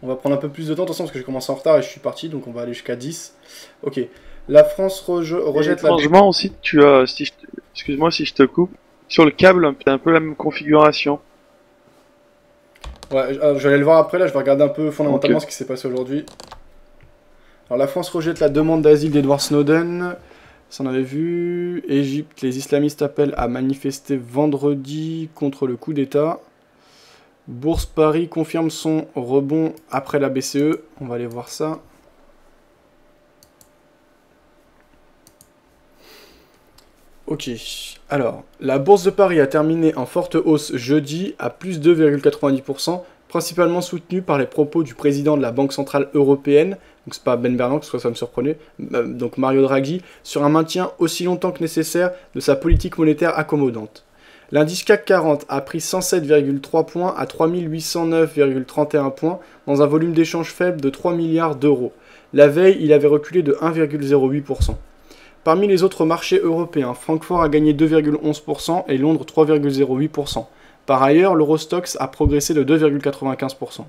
On va prendre un peu plus de temps, de toute façon, parce que j'ai commencé en retard et je suis parti, donc on va aller jusqu'à 10. Ok. La France rejette la... Étrangement aussi, tu as... Excuse-moi si je te coupe. Sur le câble, t'as un peu la même configuration. Ouais, je vais aller le voir après, là, je vais regarder un peu fondamentalement ce qui s'est passé aujourd'hui. Alors, la France rejette la demande d'asile d'Edward Snowden. Ça, on avait vu. Égypte, les islamistes appellent à manifester vendredi contre le coup d'État. Bourse Paris confirme son rebond après la BCE. On va aller voir ça. Ok, alors, la Bourse de Paris a terminé en forte hausse jeudi à plus 2,90%, principalement soutenue par les propos du président de la Banque Centrale Européenne, donc c'est pas Ben Bernanke, parce que ça me surprenait, donc Mario Draghi, sur un maintien aussi longtemps que nécessaire de sa politique monétaire accommodante. L'indice CAC 40 a pris 107,3 points à 3809,31 points dans un volume d'échange faible de 3 milliards d'euros. La veille, il avait reculé de 1,08%. Parmi les autres marchés européens, Francfort a gagné 2,11% et Londres 3,08%. Par ailleurs, l'Eurostoxx a progressé de 2,95%.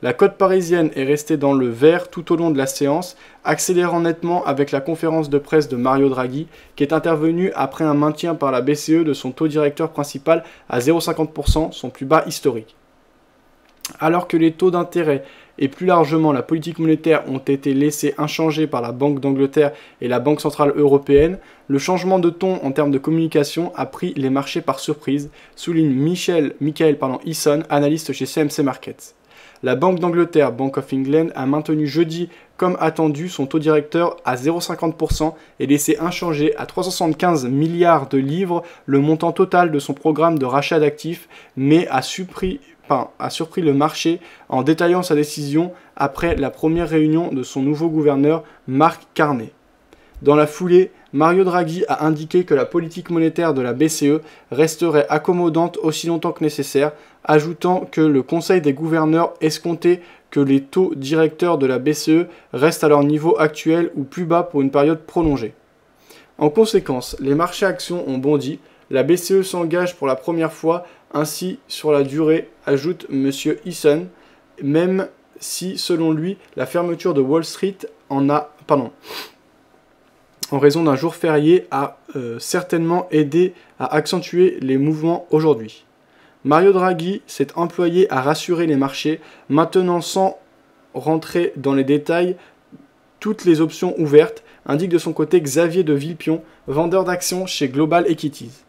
La cote parisienne est restée dans le vert tout au long de la séance, accélérant nettement avec la conférence de presse de Mario Draghi, qui est intervenu après un maintien par la BCE de son taux directeur principal à 0,50%, son plus bas historique. Alors que les taux d'intérêt et plus largement la politique monétaire ont été laissés inchangés par la Banque d'Angleterre et la Banque Centrale Européenne, le changement de ton en termes de communication a pris les marchés par surprise, souligne Michael Easson, analyste chez CMC Markets. La Banque d'Angleterre, Bank of England, a maintenu jeudi, comme attendu, son taux directeur à 0,50% et laissé inchangé à 375 milliards de livres le montant total de son programme de rachat d'actifs, mais a surpris le marché en détaillant sa décision après la première réunion de son nouveau gouverneur, Mark Carney. Dans la foulée, Mario Draghi a indiqué que la politique monétaire de la BCE resterait accommodante aussi longtemps que nécessaire, ajoutant que le Conseil des gouverneurs escomptait que les taux directeurs de la BCE restent à leur niveau actuel ou plus bas pour une période prolongée. En conséquence, les marchés actions ont bondi, la BCE s'engage pour la première fois ainsi sur la durée, ajoute M. Easson, même si, selon lui, la fermeture de Wall Street en raison d'un jour férié a certainement aidé à accentuer les mouvements aujourd'hui. Mario Draghi s'est employé à rassurer les marchés, maintenant sans rentrer dans les détails toutes les options ouvertes, indique de son côté Xavier de Villepin, vendeur d'actions chez Global Equities,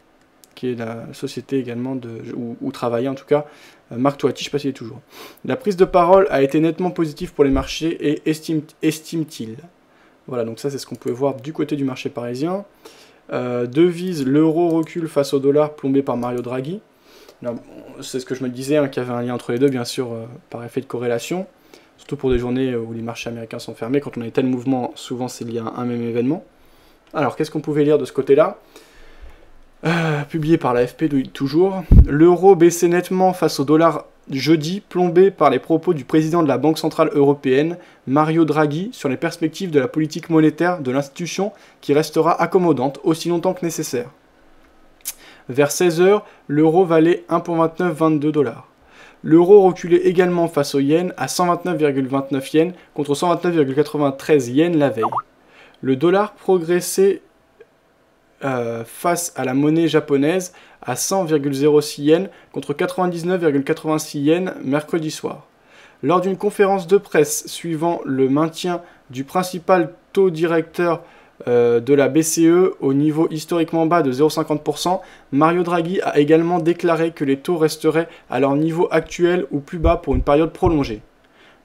qui est la société également où travaillait en tout cas Marc Toiti, je ne sais pas s'il est toujours. La prise de parole a été nettement positive pour les marchés et estime-t-il. Voilà, donc ça c'est ce qu'on pouvait voir du côté du marché parisien. Devise, l'euro recule face au dollar plombé par Mario Draghi. C'est ce que je me disais, qu'il y avait un lien entre les deux, bien sûr, par effet de corrélation. Surtout pour des journées où les marchés américains sont fermés. Quand on a des tels mouvements, souvent c'est lié à un même événement. Alors, qu'est-ce qu'on pouvait lire de ce côté-là ? Publié par l'AFP toujours. L'euro baissait nettement face au dollar jeudi, plombé par les propos du président de la Banque Centrale Européenne, Mario Draghi, sur les perspectives de la politique monétaire de l'institution qui restera accommodante aussi longtemps que nécessaire. Vers 16h, l'euro valait 1,2922 $. L'euro reculait également face au yen à 129,29 yens contre 129,93 yens la veille. Le dollar progressait face à la monnaie japonaise à 100,06 yens contre 99,86 yens mercredi soir. Lors d'une conférence de presse suivant le maintien du principal taux directeur de la BCE au niveau historiquement bas de 0,50%, Mario Draghi a également déclaré que les taux resteraient à leur niveau actuel ou plus bas pour une période prolongée.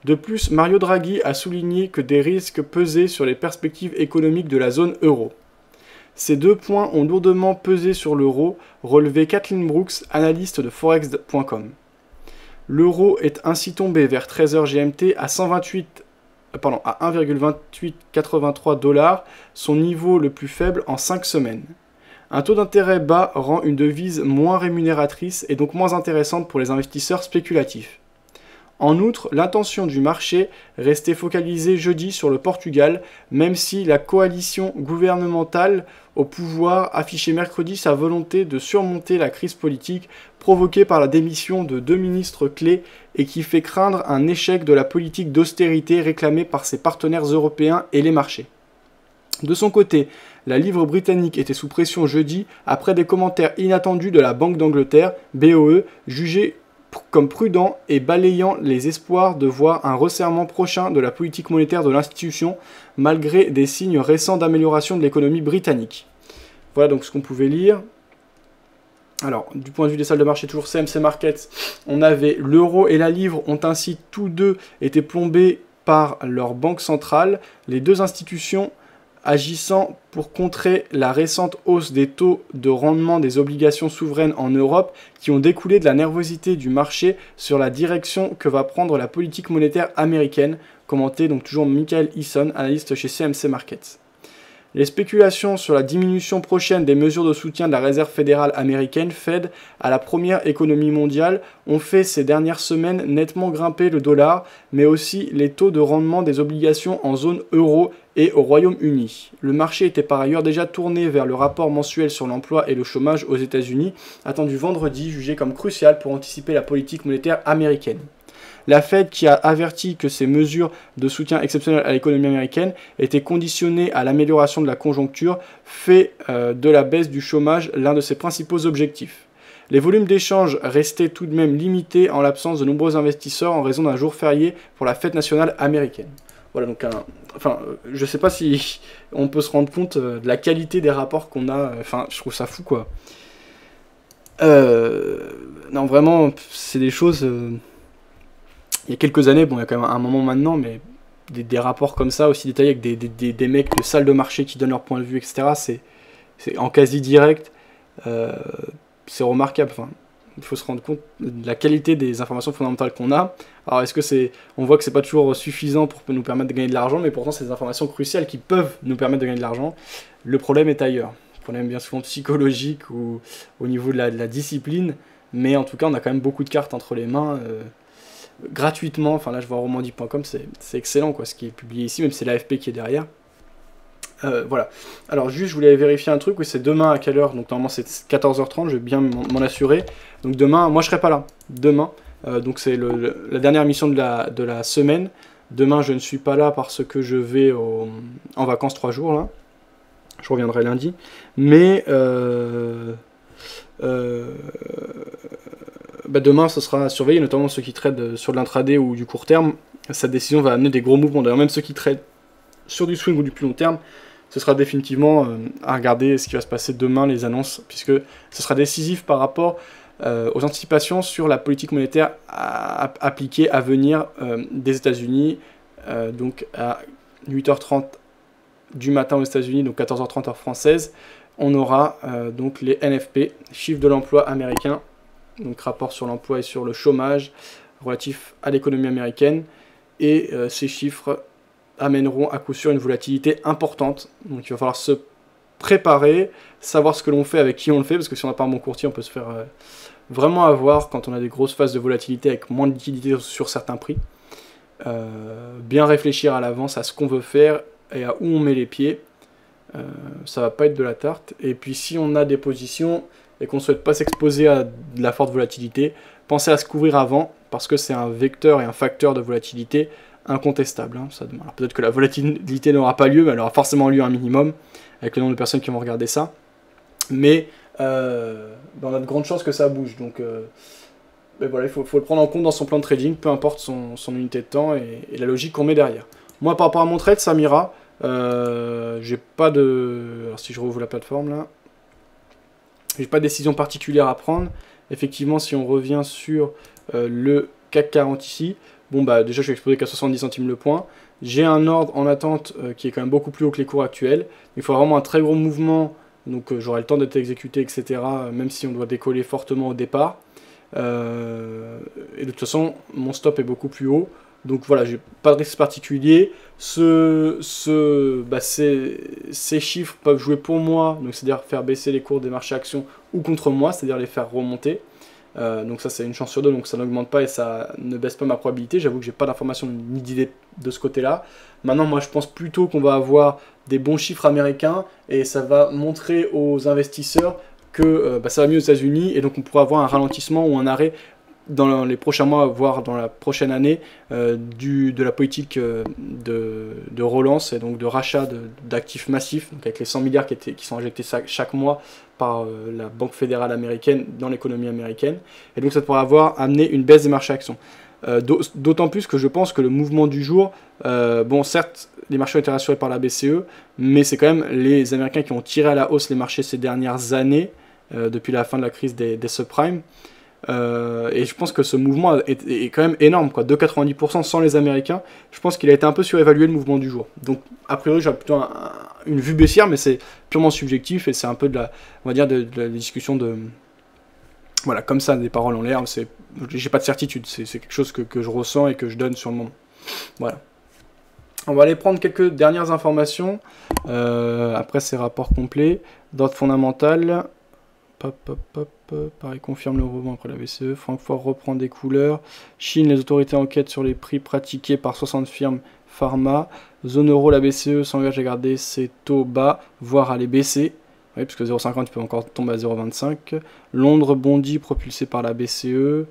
De plus, Mario Draghi a souligné que des risques pesaient sur les perspectives économiques de la zone euro. Ces deux points ont lourdement pesé sur l'euro, relevait Kathleen Brooks, analyste de Forex.com. L'euro est ainsi tombé vers 13h GMT à 1,2883 $, son niveau le plus faible en 5 semaines. Un taux d'intérêt bas rend une devise moins rémunératrice et donc moins intéressante pour les investisseurs spéculatifs. En outre, l'intention du marché restait focalisée jeudi sur le Portugal, même si la coalition gouvernementale au pouvoir affichait mercredi sa volonté de surmonter la crise politique provoquée par la démission de 2 ministres clés et qui fait craindre un échec de la politique d'austérité réclamée par ses partenaires européens et les marchés. De son côté, la livre britannique était sous pression jeudi après des commentaires inattendus de la Banque d'Angleterre, BOE, jugée comme prudent et balayant les espoirs de voir un resserrement prochain de la politique monétaire de l'institution, malgré des signes récents d'amélioration de l'économie britannique. Voilà donc ce qu'on pouvait lire. Alors, du point de vue des salles de marché, toujours CMC Markets, on avait l'euro et la livre ont ainsi tous deux été plombés par leur banque centrale, les deux institutions agissant pour contrer la récente hausse des taux de rendement des obligations souveraines en Europe qui ont découlé de la nervosité du marché sur la direction que va prendre la politique monétaire américaine, commenté donc toujours Michael Eason, analyste chez CMC Markets. Les spéculations sur la diminution prochaine des mesures de soutien de la Réserve fédérale américaine, Fed, à la première économie mondiale, ont fait ces dernières semaines nettement grimper le dollar, mais aussi les taux de rendement des obligations en zone euro et au Royaume-Uni. Le marché était par ailleurs déjà tourné vers le rapport mensuel sur l'emploi et le chômage aux États-Unis, attendu vendredi, jugé comme crucial pour anticiper la politique monétaire américaine. La Fed, qui a averti que ces mesures de soutien exceptionnel à l'économie américaine étaient conditionnées à l'amélioration de la conjoncture, fait de la baisse du chômage l'un de ses principaux objectifs. Les volumes d'échanges restaient tout de même limités en l'absence de nombreux investisseurs en raison d'un jour férié pour la fête nationale américaine. Voilà, donc je ne sais pas si on peut se rendre compte de la qualité des rapports qu'on a. Je trouve ça fou, quoi. Non, vraiment, c'est des choses... Il y a quelques années, bon, il y a quand même un moment maintenant, mais des rapports comme ça, aussi détaillés, avec des mecs de salles de marché qui donnent leur point de vue, etc., c'est en quasi direct, c'est remarquable. Enfin, il faut se rendre compte de la qualité des informations fondamentales qu'on a. Alors, on voit que c'est pas toujours suffisant pour nous permettre de gagner de l'argent, mais pourtant, c'est des informations cruciales qui peuvent nous permettre de gagner de l'argent. Le problème est ailleurs. Le problème est bien souvent psychologique ou au niveau de la discipline, mais en tout cas, on a quand même beaucoup de cartes entre les mains. Gratuitement, enfin là je vois romandie.com, c'est excellent quoi, ce qui est publié ici, même si c'est l'AFP qui est derrière. Voilà. Alors juste je voulais vérifier un truc, oui, c'est demain à quelle heure, donc normalement c'est 14h30, je vais bien m'en assurer. Donc demain, moi je serai pas là, demain, donc c'est la dernière émission de la semaine. Demain je ne suis pas là parce que je vais en vacances 3 jours là, je reviendrai lundi, mais demain, ce sera surveillé, notamment ceux qui tradent sur de l'intraday ou du court terme. Cette décision va amener des gros mouvements. D'ailleurs, même ceux qui tradent sur du swing ou du plus long terme, ce sera définitivement à regarder ce qui va se passer demain, les annonces, puisque ce sera décisif par rapport aux anticipations sur la politique monétaire appliquée à venir des États-Unis, donc à 8h30 du matin aux États-Unis, donc 14h30 heure française. On aura donc les NFP, chiffres de l'emploi américain, donc rapport sur l'emploi et sur le chômage relatif à l'économie américaine, et ces chiffres amèneront à coup sûr une volatilité importante, donc il va falloir se préparer, savoir ce que l'on fait, avec qui on le fait, parce que si on n'a pas un bon courtier, on peut se faire vraiment avoir quand on a des grosses phases de volatilité avec moins de liquidité sur certains prix. Bien réfléchir à l'avance à ce qu'on veut faire et à où on met les pieds, ça va pas être de la tarte. Et puis si on a des positions et qu'on ne souhaite pas s'exposer à de la forte volatilité, pensez à se couvrir avant, parce que c'est un vecteur et un facteur de volatilité incontestable. Hein. Alors peut-être que la volatilité n'aura pas lieu, mais elle aura forcément lieu un minimum, avec le nombre de personnes qui vont regarder ça. Mais on a de grandes chances que ça bouge. Donc voilà, il faut le prendre en compte dans son plan de trading, peu importe son unité de temps et la logique qu'on met derrière. Moi, par rapport à mon trade, ça m'ira. J'ai pas de... Alors si je rouvre la plateforme là... J'ai pas de décision particulière à prendre. Effectivement, si on revient sur le CAC 40 ici, bon bah déjà je suis exposé qu'à 70 centimes le point. J'ai un ordre en attente qui est quand même beaucoup plus haut que les cours actuels. Il faut vraiment un très gros mouvement, donc j'aurai le temps d'être exécuté, etc. Même si on doit décoller fortement au départ. Et de toute façon, mon stop est beaucoup plus haut. Donc voilà, j'ai pas de risque particulier. Ces chiffres peuvent jouer pour moi, donc c'est-à-dire faire baisser les cours des marchés actions ou contre moi, c'est-à-dire les faire remonter. Donc ça c'est une chance sur deux, donc ça n'augmente pas et ça ne baisse pas ma probabilité. J'avoue que j'ai pas d'informations ni d'idées de ce côté-là. Maintenant moi je pense plutôt qu'on va avoir des bons chiffres américains et ça va montrer aux investisseurs que ça va mieux aux États-Unis et donc on pourra avoir un ralentissement ou un arrêt dans les prochains mois, voire dans la prochaine année, de la politique de relance et donc de rachat d'actifs massifs, donc avec les 100 milliards qui sont injectés chaque mois par la Banque fédérale américaine dans l'économie américaine. Et donc ça pourrait avoir amené une baisse des marchés actions. D'autant plus que je pense que le mouvement du jour, bon certes les marchés ont été rassurés par la BCE, mais c'est quand même les Américains qui ont tiré à la hausse les marchés ces dernières années. depuis la fin de la crise des subprimes. Et je pense que ce mouvement est quand même énorme, quoi. 2,90% sans les Américains. Je pense qu'il a été un peu surévalué le mouvement du jour. Donc a priori j'ai plutôt une vue baissière, mais c'est purement subjectif et c'est un peu de la, on va dire de la discussion de, voilà, comme ça, des paroles en l'air. J'ai pas de certitude, c'est quelque chose que je ressens et que je donne sur le moment. Voilà. On va aller prendre quelques dernières informations après ces rapports complets d'ordre fondamental. Pareil, confirme le rebond après la BCE. Francfort reprend des couleurs. Chine, les autorités enquêtent sur les prix pratiqués par 60 firmes pharma. Zone euro, la BCE s'engage à garder ses taux bas, voire à les baisser. Oui, parce que 0,50 peut encore tomber à 0,25. Londres bondit, propulsé par la BCE.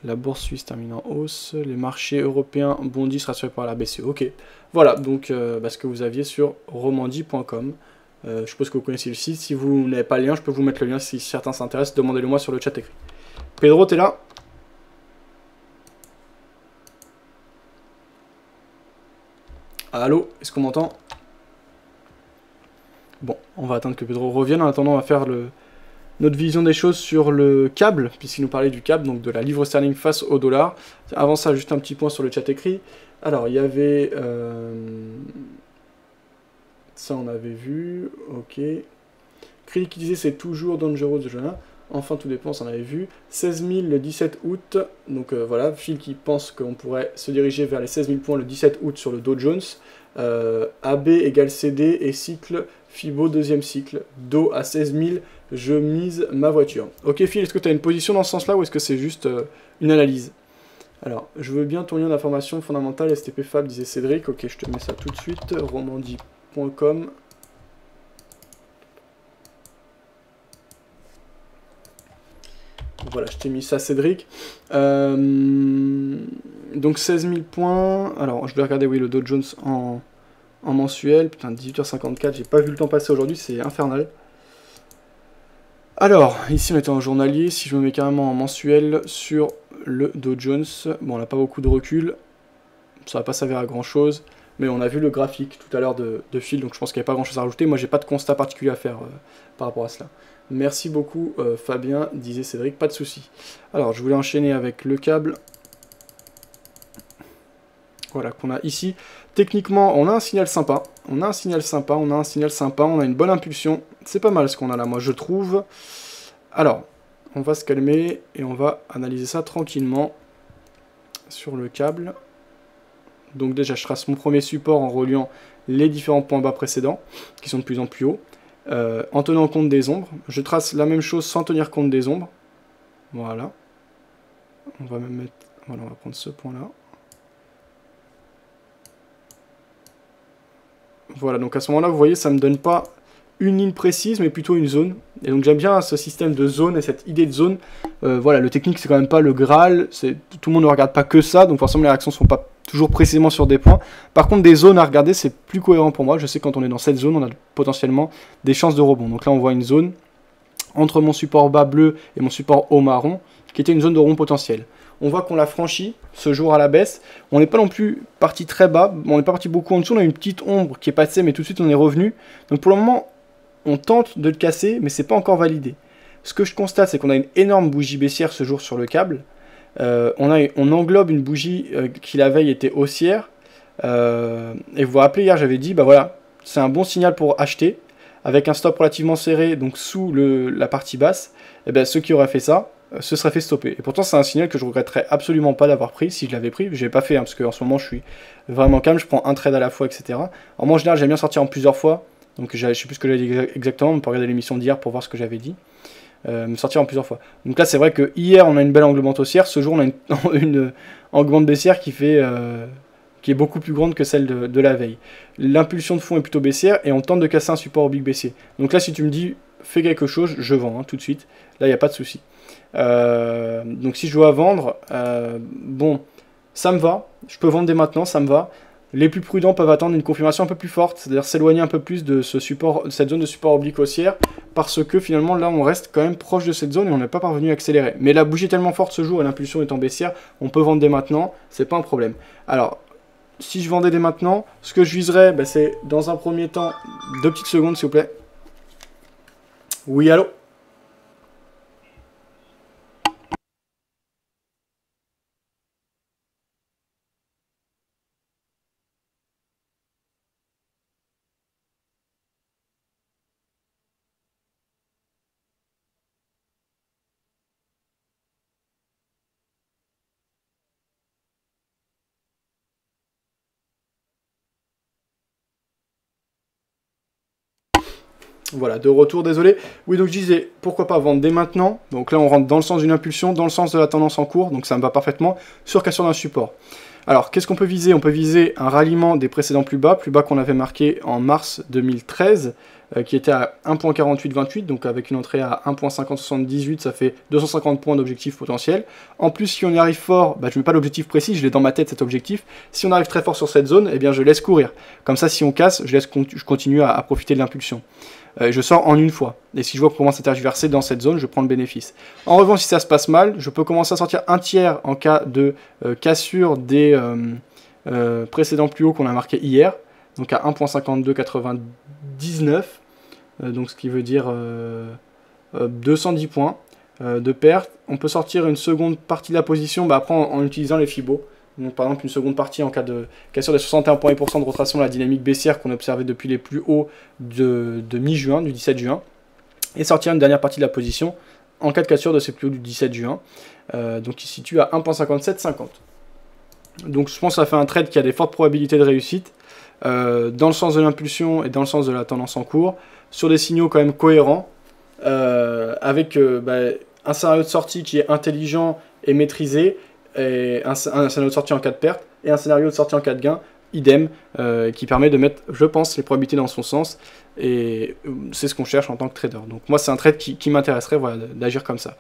La bourse suisse termine en hausse. Les marchés européens bondissent, rassurés par la BCE. Ok, voilà donc ce que vous aviez sur romandie.com. Je suppose que vous connaissez le site. Si vous n'avez pas le lien, je peux vous mettre le lien si certains s'intéressent. Demandez-le moi sur le chat écrit. Pedro, t'es là? Allô? Est-ce qu'on m'entend? Bon, on va attendre que Pedro revienne. En attendant, on va faire notre vision des choses sur le câble, puisqu'il nous parlait du câble, donc de la livre sterling face au dollar. Avant ça, juste un petit point sur le chat écrit. Alors, il y avait... ça, on avait vu. Ok. Crédit qui disait c'est toujours dangerous de Jonah. Enfin, tout dépend, on en avait vu. 16 000 le 17 août. Donc voilà, Phil qui pense qu'on pourrait se diriger vers les 16 000 points le 17 août sur le Dow Jones. AB égale CD et cycle Fibo deuxième cycle. Dow à 16 000, je mise ma voiture. Ok Phil, est-ce que tu as une position dans ce sens-là ou est-ce que c'est juste une analyse? Alors, je veux bien ton lien d'information fondamentale, STP Fab, disait Cédric. Ok, je te mets ça tout de suite. Romandie.com. Voilà, je t'ai mis ça, Cédric. Donc 16 000 points. Alors, je vais regarder, oui, le Dow Jones en mensuel. Putain, 18h54, j'ai pas vu le temps passer aujourd'hui, c'est infernal. Alors, ici on était en journalier. Si je me mets carrément en mensuel sur le Dow Jones, bon, on n'a pas beaucoup de recul. Ça va pas servir à grand chose. Mais on a vu le graphique tout à l'heure de Phil, donc je pense qu'il n'y a pas grand chose à rajouter. Moi, j'ai pas de constat particulier à faire par rapport à cela. Merci beaucoup, Fabien, disait Cédric, pas de souci. Alors, je voulais enchaîner avec le câble. Voilà, qu'on a ici. Techniquement, on a un signal sympa. On a un signal sympa, on a une bonne impulsion. C'est pas mal ce qu'on a là, moi, je trouve. Alors, on va se calmer et on va analyser ça tranquillement sur le câble. Donc déjà, je trace mon premier support en reliant les différents points bas précédents, qui sont de plus en plus hauts, en tenant compte des ombres. Je trace la même chose sans tenir compte des ombres. Voilà. On va même mettre... Voilà, on va prendre ce point-là. Voilà, donc à ce moment-là, vous voyez, ça ne me donne pas une ligne précise, mais plutôt une zone. Et donc j'aime bien ce système de zone et cette idée de zone. Voilà, le technique, c'est quand même pas le Graal. Tout le monde ne regarde pas que ça, donc forcément les réactions ne sont pas toujours précisément sur des points. Par contre, des zones à regarder, c'est plus cohérent pour moi. Je sais que quand on est dans cette zone, on a potentiellement des chances de rebond. Donc là, on voit une zone entre mon support bas bleu et mon support haut marron, qui était une zone de rebond potentiel. On voit qu'on l'a franchi ce jour à la baisse. On n'est pas non plus parti très bas, on n'est pas parti beaucoup en dessous. On a une petite ombre qui est passée, mais tout de suite on est revenu. Donc pour le moment, on tente de le casser, mais c'est pas encore validé. Ce que je constate, c'est qu'on a une énorme bougie baissière ce jour sur le câble. On englobe une bougie qui la veille était haussière. Et vous vous rappelez, hier j'avais dit, bah voilà, c'est un bon signal pour acheter, avec un stop relativement serré, donc sous la partie basse. Et bien ceux qui auraient fait ça, se seraient fait stopper. Et pourtant c'est un signal que je regretterais absolument pas d'avoir pris, si je l'avais pris. Je l'ai pas fait, hein, parce qu'en ce moment je suis vraiment calme, je prends un trade à la fois, etc. En général, j'aime bien sortir en plusieurs fois. Donc je sais plus ce que j'avais dit exactement, on peut regarder l'émission d'hier pour voir ce que j'avais dit. Me sortir en plusieurs fois. Donc là c'est vrai que hier on a une belle englobante haussière, ce jour on a une englobante baissière qui est beaucoup plus grande que celle de la veille. L'impulsion de fond est plutôt baissière et on tente de casser un support oblique baissier. Donc là si tu me dis fais quelque chose, je vends tout de suite. Là il n'y a pas de souci. Donc si je dois vendre, bon ça me va, je peux vendre dès maintenant, ça me va. Les plus prudents peuvent attendre une confirmation un peu plus forte, c'est-à-dire s'éloigner un peu plus de cette zone de support oblique haussière, parce que finalement là on reste quand même proche de cette zone et on n'est pas parvenu à accélérer. Mais la bougie est tellement forte ce jour et l'impulsion étant baissière, on peut vendre dès maintenant, c'est pas un problème. Alors, si je vendais dès maintenant, ce que je viserais, c'est dans un premier temps, 2 petites secondes s'il vous plaît. Oui, allô? Voilà, de retour, désolé. Oui, donc je disais, pourquoi pas vendre dès maintenant. Donc là, on rentre dans le sens d'une impulsion, dans le sens de la tendance en cours, donc ça me va parfaitement, sur cassure d'un support. Alors, qu'est-ce qu'on peut viser? On peut viser un ralliement des précédents plus bas qu'on avait marqué en mars 2013, qui était à 1.4828, donc avec une entrée à 1.5078, ça fait 250 points d'objectif potentiel. En plus, si on y arrive fort, je ne mets pas l'objectif précis, je l'ai dans ma tête cet objectif. Si on arrive très fort sur cette zone, eh bien je laisse courir. Comme ça, si on casse, je continue à profiter de l'impulsion. Je sors en une fois. Et si je vois qu'on commence à tergiverser dans cette zone, je prends le bénéfice. En revanche, si ça se passe mal, je peux commencer à sortir un tiers en cas de cassure des précédents plus hauts qu'on a marqué hier. Donc à 1.5299. Donc ce qui veut dire 210 points de perte. On peut sortir une seconde partie de la position après en utilisant les Fibos. Donc, par exemple, une seconde partie en cas de cassure des 61% de rotation de la dynamique baissière qu'on observait depuis les plus hauts de mi-juin, du 17 juin. Et sortir une dernière partie de la position en cas de cassure de ces plus hauts du 17 juin. Donc il se situe à 1.5750. Donc je pense que ça fait un trade qui a des fortes probabilités de réussite. Dans le sens de l'impulsion et dans le sens de la tendance en cours. Sur des signaux quand même cohérents. Avec un scénario de sortie qui est intelligent et maîtrisé. Et un scénario de sortie en cas de perte et un scénario de sortie en cas de gain, idem, qui permet de mettre, je pense, les probabilités dans son sens, et c'est ce qu'on cherche en tant que trader. Donc moi, c'est un trade qui m'intéresserait, voilà, d'agir comme ça.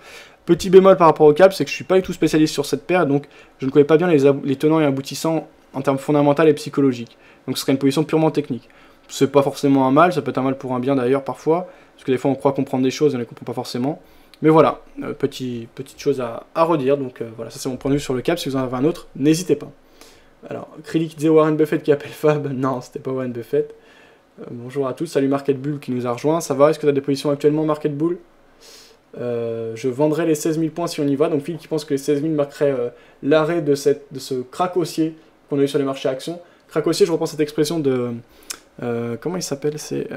Petit bémol par rapport au cap, c'est que je ne suis pas du tout spécialiste sur cette paire, donc je ne connais pas bien les tenants et aboutissants en termes fondamentaux et psychologiques. Donc ce serait une position purement technique. C'est pas forcément un mal, ça peut être un mal pour un bien d'ailleurs parfois, parce que des fois on croit comprendre des choses et on ne les comprend pas forcément. Mais voilà, petite chose à redire, donc voilà, ça c'est mon point de vue sur le cap. Si vous en avez un autre, n'hésitez pas. Alors, Krilik disait Warren Buffett qui appelle Fab, non, c'était pas Warren Buffett. Bonjour à tous, salut Market Bull qui nous a rejoint, ça va? Est-ce que tu as des positions actuellement Market Bull? Je vendrai les 16 000 points si on y va, donc Phil qui pense que les 16 000 marqueraient l'arrêt de ce crack haussier qu'on a eu sur les marchés actions. Crack haussier, je reprends cette expression de... comment il s'appelle? C'est...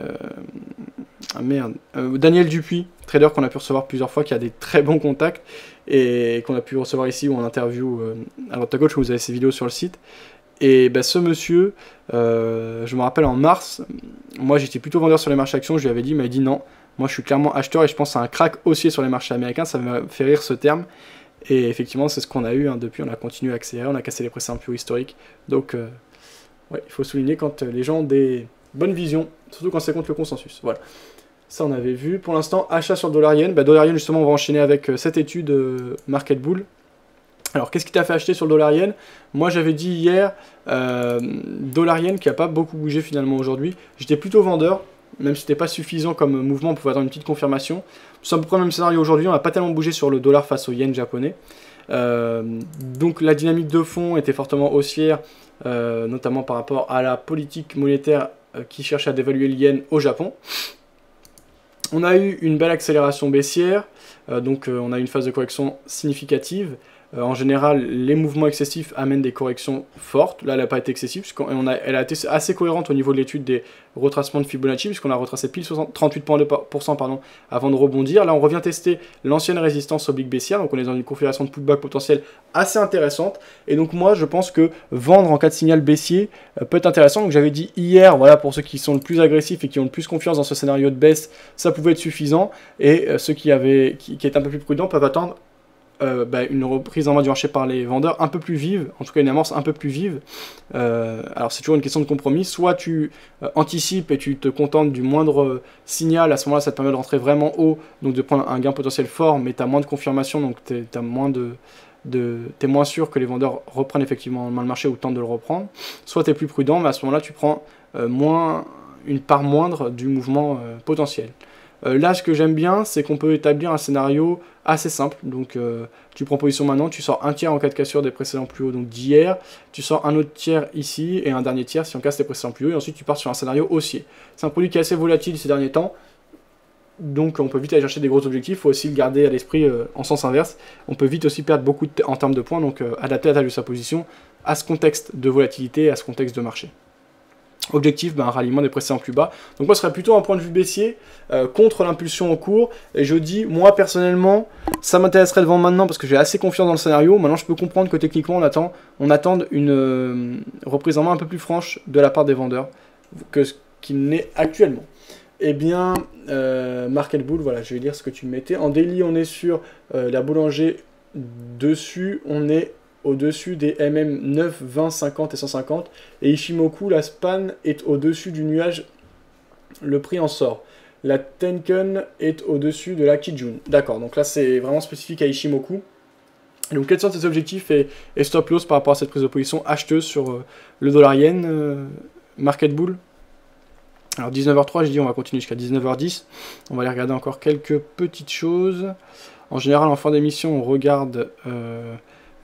Daniel Dupuis, trader qu'on a pu recevoir plusieurs fois, qui a des très bons contacts et qu'on a pu recevoir ici ou en interview à droite à gauche, où vous avez ses vidéos sur le site. Et ce monsieur, je me rappelle en mars, moi j'étais plutôt vendeur sur les marchés actions, je lui avais dit, il m'avait dit non, moi je suis clairement acheteur et je pense à un crack haussier sur les marchés américains, ça m'a fait rire ce terme. Et effectivement, c'est ce qu'on a eu depuis, on a continué à accélérer, on a cassé les précédents plus hauts historiques. Donc, ouais, il faut souligner quand les gens ont des bonnes visions, surtout quand c'est contre le consensus. Voilà. Ça, on avait vu. Pour l'instant, achat sur le dollar yen. Dollar yen, justement, on va enchaîner avec cette étude Market Bull. Alors, qu'est-ce qui t'a fait acheter sur le dollar yen? Moi, j'avais dit hier, dollar yen qui n'a pas beaucoup bougé finalement aujourd'hui. J'étais plutôt vendeur, même si c'était pas suffisant comme mouvement, on pouvait attendre une petite confirmation. C'est à peu près le même scénario aujourd'hui. On n'a pas tellement bougé sur le dollar face au yen japonais. Donc, la dynamique de fond était fortement haussière, notamment par rapport à la politique monétaire qui cherche à dévaluer le yen au Japon. On a eu une belle accélération baissière, donc on a eu une phase de correction significative. En général, les mouvements excessifs amènent des corrections fortes. Là, elle n'a pas été excessive, elle a été assez cohérente au niveau de l'étude des retracements de Fibonacci, puisqu'on a retracé pile 38% avant de rebondir. Là, on revient tester l'ancienne résistance oblique baissière, donc on est dans une configuration de pullback potentielle assez intéressante. Et donc moi, je pense que vendre en cas de signal baissier peut être intéressant. Donc j'avais dit hier, voilà, pour ceux qui sont le plus agressifs et qui ont le plus confiance dans ce scénario de baisse, ça pouvait être suffisant. Et ceux qui étaient un peu plus prudents peuvent attendre une reprise en main du marché par les vendeurs un peu plus vive, en tout cas une amorce un peu plus vive. Alors c'est toujours une question de compromis, soit tu anticipes et tu te contentes du moindre signal, à ce moment-là ça te permet de rentrer vraiment haut, donc de prendre un gain potentiel fort, mais tu as moins de confirmation, donc t'es moins sûr que les vendeurs reprennent effectivement en main le marché ou tentent de le reprendre, soit tu es plus prudent, mais à ce moment-là tu prends une part moindre du mouvement potentiel. Là, ce que j'aime bien, c'est qu'on peut établir un scénario assez simple. Donc, tu prends position maintenant, tu sors un tiers en cas de cassure des précédents plus hauts, donc d'hier. Tu sors un autre tiers ici et un dernier tiers si on casse les précédents plus hauts. Et ensuite, tu pars sur un scénario haussier. C'est un produit qui est assez volatile ces derniers temps. Donc, on peut vite aller chercher des gros objectifs. Il faut aussi le garder à l'esprit en sens inverse. On peut vite aussi perdre beaucoup en termes de points. Donc, adapter la taille de sa position à ce contexte de volatilité, à ce contexte de marché. Objectif, un ralliement des précédents plus bas. Donc moi, ce serait plutôt un point de vue baissier contre l'impulsion en cours. Et je dis, moi personnellement, ça m'intéresserait de vendre maintenant parce que j'ai assez confiance dans le scénario. Maintenant, je peux comprendre que techniquement, on attend une reprise en main un peu plus franche de la part des vendeurs que ce qu'il n'est actuellement. eh bien, Market Bull, voilà, je vais lire ce que tu mettais. En daily, on est sur la boulanger dessus, on est au-dessus des MM 9, 20, 50 et 150. Et Ishimoku, la span est au-dessus du nuage, le prix en sort. La Tenken est au-dessus de la Kijun. D'accord, donc là c'est vraiment spécifique à Ishimoku. Donc quels sont tes objectifs et stop loss par rapport à cette prise de position acheteuse sur le dollar yen, Market Bull? Alors 19h03, je dis on va continuer jusqu'à 19h10. On va aller regarder encore quelques petites choses. En général, en fin d'émission, on regarde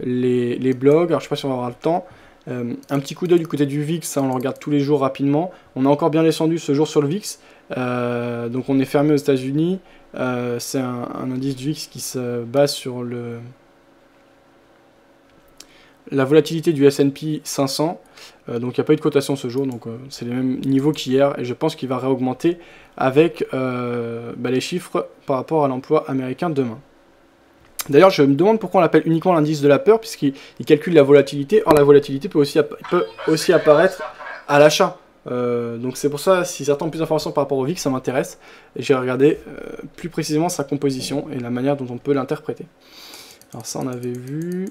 les blogs. Alors je sais pas si on va avoir le temps. Un petit coup d'œil du côté du VIX, ça, on le regarde tous les jours rapidement. On a encore bien descendu ce jour sur le VIX. Donc on est fermé aux États-Unis. C'est un indice du VIX qui se base sur la volatilité du S&P 500. Donc il n'y a pas eu de cotation ce jour, donc c'est les mêmes niveaux qu'hier, et je pense qu'il va réaugmenter avec les chiffres par rapport à l'emploi américain demain. D'ailleurs, je me demande pourquoi on l'appelle uniquement l'indice de la peur, puisqu'il calcule la volatilité. Or, la volatilité peut aussi apparaître à l'achat. Donc c'est pour ça, si certains ont plus d'informations par rapport au VIX, ça m'intéresse. Et j'ai regardé plus précisément sa composition et la manière dont on peut l'interpréter. Alors ça, on avait vu.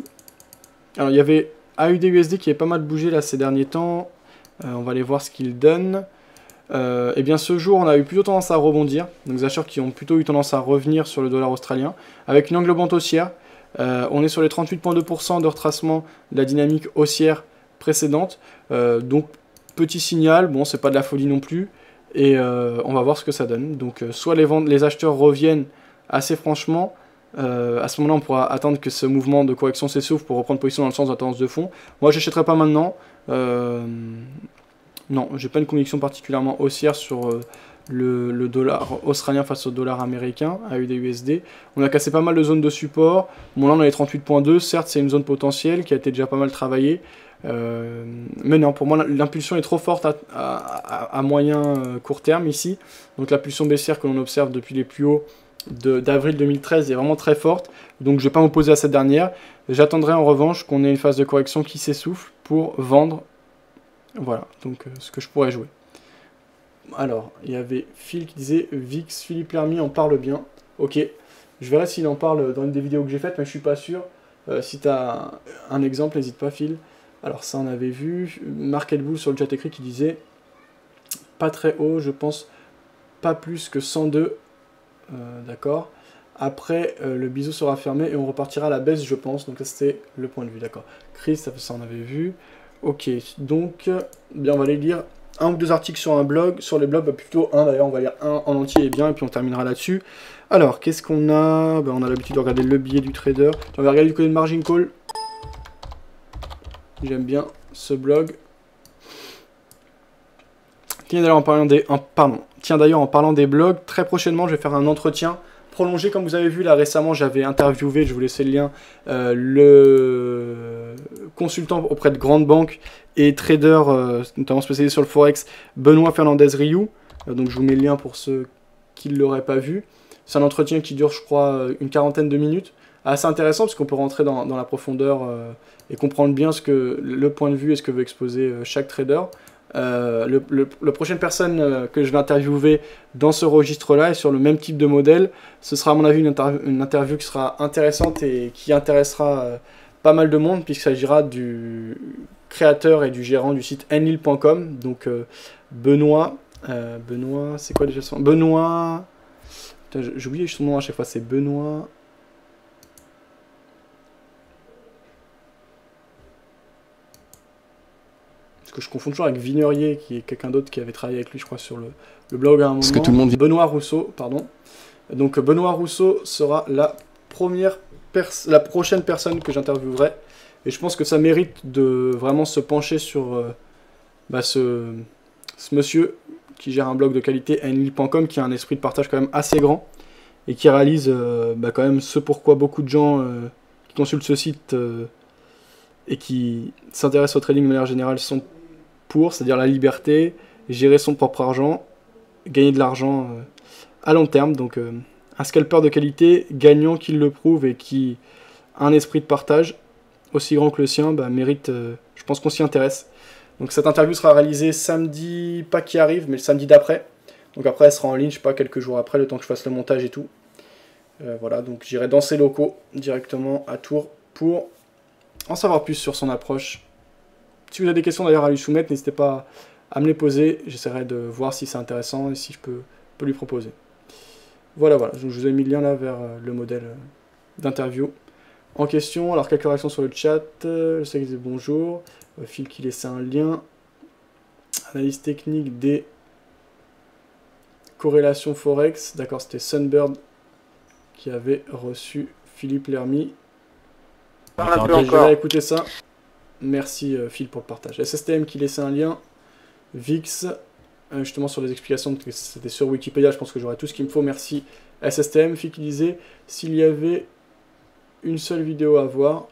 Alors il y avait AUD-USD qui avait pas mal bougé là ces derniers temps. On va aller voir ce qu'il donne. Et bien ce jour, on a eu plutôt tendance à rebondir. Donc les acheteurs qui ont plutôt eu tendance à revenir sur le dollar australien. Avec une englobante haussière. On est sur les 38,2% de retracement de la dynamique haussière précédente. Donc petit signal, bon c'est pas de la folie non plus. Et on va voir ce que ça donne. Donc soit les acheteurs reviennent assez franchement. À ce moment-là, on pourra attendre que ce mouvement de correction s'essouffle pour reprendre position dans le sens de la tendance de fond. Moi, j'achèterai pas maintenant. Non, j'ai pas une conviction particulièrement haussière sur le dollar australien face au dollar américain, AUD-USD. On a cassé pas mal de zones de support. Bon, là, on a les 38,2. Certes, c'est une zone potentielle qui a été déjà pas mal travaillée. Mais non, pour moi, l'impulsion est trop forte à moyen court terme ici. Donc, la pulsion baissière que l'on observe depuis les plus hauts d'avril 2013 est vraiment très forte, donc je ne vais pas m'opposer à cette dernière. J'attendrai en revanche qu'on ait une phase de correction qui s'essouffle pour vendre. Voilà, donc ce que je pourrais jouer. Alors, il y avait Phil qui disait VIX, Philippe Lermy en parle bien. Ok, je verrai s'il en parle dans une des vidéos que j'ai faites, mais je suis pas sûr. Si tu as un exemple, n'hésite pas Phil. Alors ça on avait vu. Market Bull sur le chat écrit qui disait pas très haut, je pense pas plus que 102. D'accord. Après, le biseau sera fermé et on repartira à la baisse, je pense. Donc, c'était le point de vue. D'accord. Chris, ça on avait vu. Ok. Donc, bien, on va aller lire un ou deux articles sur un blog. Sur les blogs, plutôt un d'ailleurs. On va lire un en entier et bien. Et puis, on terminera là-dessus. Alors, qu'est-ce qu'on a? On a l'habitude de regarder le billet du trader. On va regarder du côté de Margin Call. J'aime bien ce blog. Tiens d'ailleurs en parlant des blogs, très prochainement je vais faire un entretien prolongé comme vous avez vu là récemment, j'avais interviewé, je vous laisse le lien, le consultant auprès de grandes banques et trader, notamment spécialisé sur le Forex, Benoît Fernandez-Rioux, donc je vous mets le lien pour ceux qui ne l'auraient pas vu. C'est un entretien qui dure je crois une quarantaine de minutes, assez intéressant parce qu'on peut rentrer dans la profondeur et comprendre bien le point de vue et ce que veut exposer chaque trader. La prochaine personne que je vais interviewer dans ce registre-là et sur le même type de modèle, ce sera à mon avis une interview qui sera intéressante et qui intéressera pas mal de monde puisqu'il s'agira du créateur et du gérant du site enlil.com, donc Benoît, c'est quoi déjà son Benoît, j'ai oublié son nom à chaque fois, c'est Benoît... que je confonds toujours avec Vinerier, qui est quelqu'un d'autre qui avait travaillé avec lui, je crois, sur le blog à un moment. Que tout le monde... Benoît Rousseau, pardon. Donc Benoît Rousseau sera la prochaine personne que j'interviewerai. Et je pense que ça mérite de vraiment se pencher sur ce monsieur qui gère un blog de qualité, enlil.com, qui a un esprit de partage quand même assez grand et qui réalise quand même ce pourquoi beaucoup de gens qui consultent ce site et qui s'intéressent au trading de manière générale sont pour, c'est-à-dire la liberté, gérer son propre argent, gagner de l'argent à long terme. Donc un scalper de qualité, gagnant qui le prouve et qui a un esprit de partage aussi grand que le sien, mérite, je pense qu'on s'y intéresse. Donc cette interview sera réalisée samedi, pas qui arrive, mais le samedi d'après. Donc après, elle sera en ligne, je sais pas, quelques jours après, le temps que je fasse le montage et tout. Voilà, donc j'irai dans ses locaux directement à Tours pour en savoir plus sur son approche. Si vous avez des questions d'ailleurs à lui soumettre, n'hésitez pas à me les poser. J'essaierai de voir si c'est intéressant et si je peux lui proposer. Voilà, voilà, je vous ai mis le lien là vers le modèle d'interview en question. Alors, quelques réactions sur le chat. Je sais qu'il disait bonjour. Phil qui laissait un lien. Analyse technique des corrélations Forex. D'accord, c'était Sunbird qui avait reçu Philippe Lermy. Je vais écouter ça. Merci Phil pour le partage. SSTM qui laissait un lien. VIX, justement sur les explications, que c'était sur Wikipédia, je pense que j'aurai tout ce qu'il me faut. Merci SSTM. Phil qui disait, s'il y avait une seule vidéo à voir,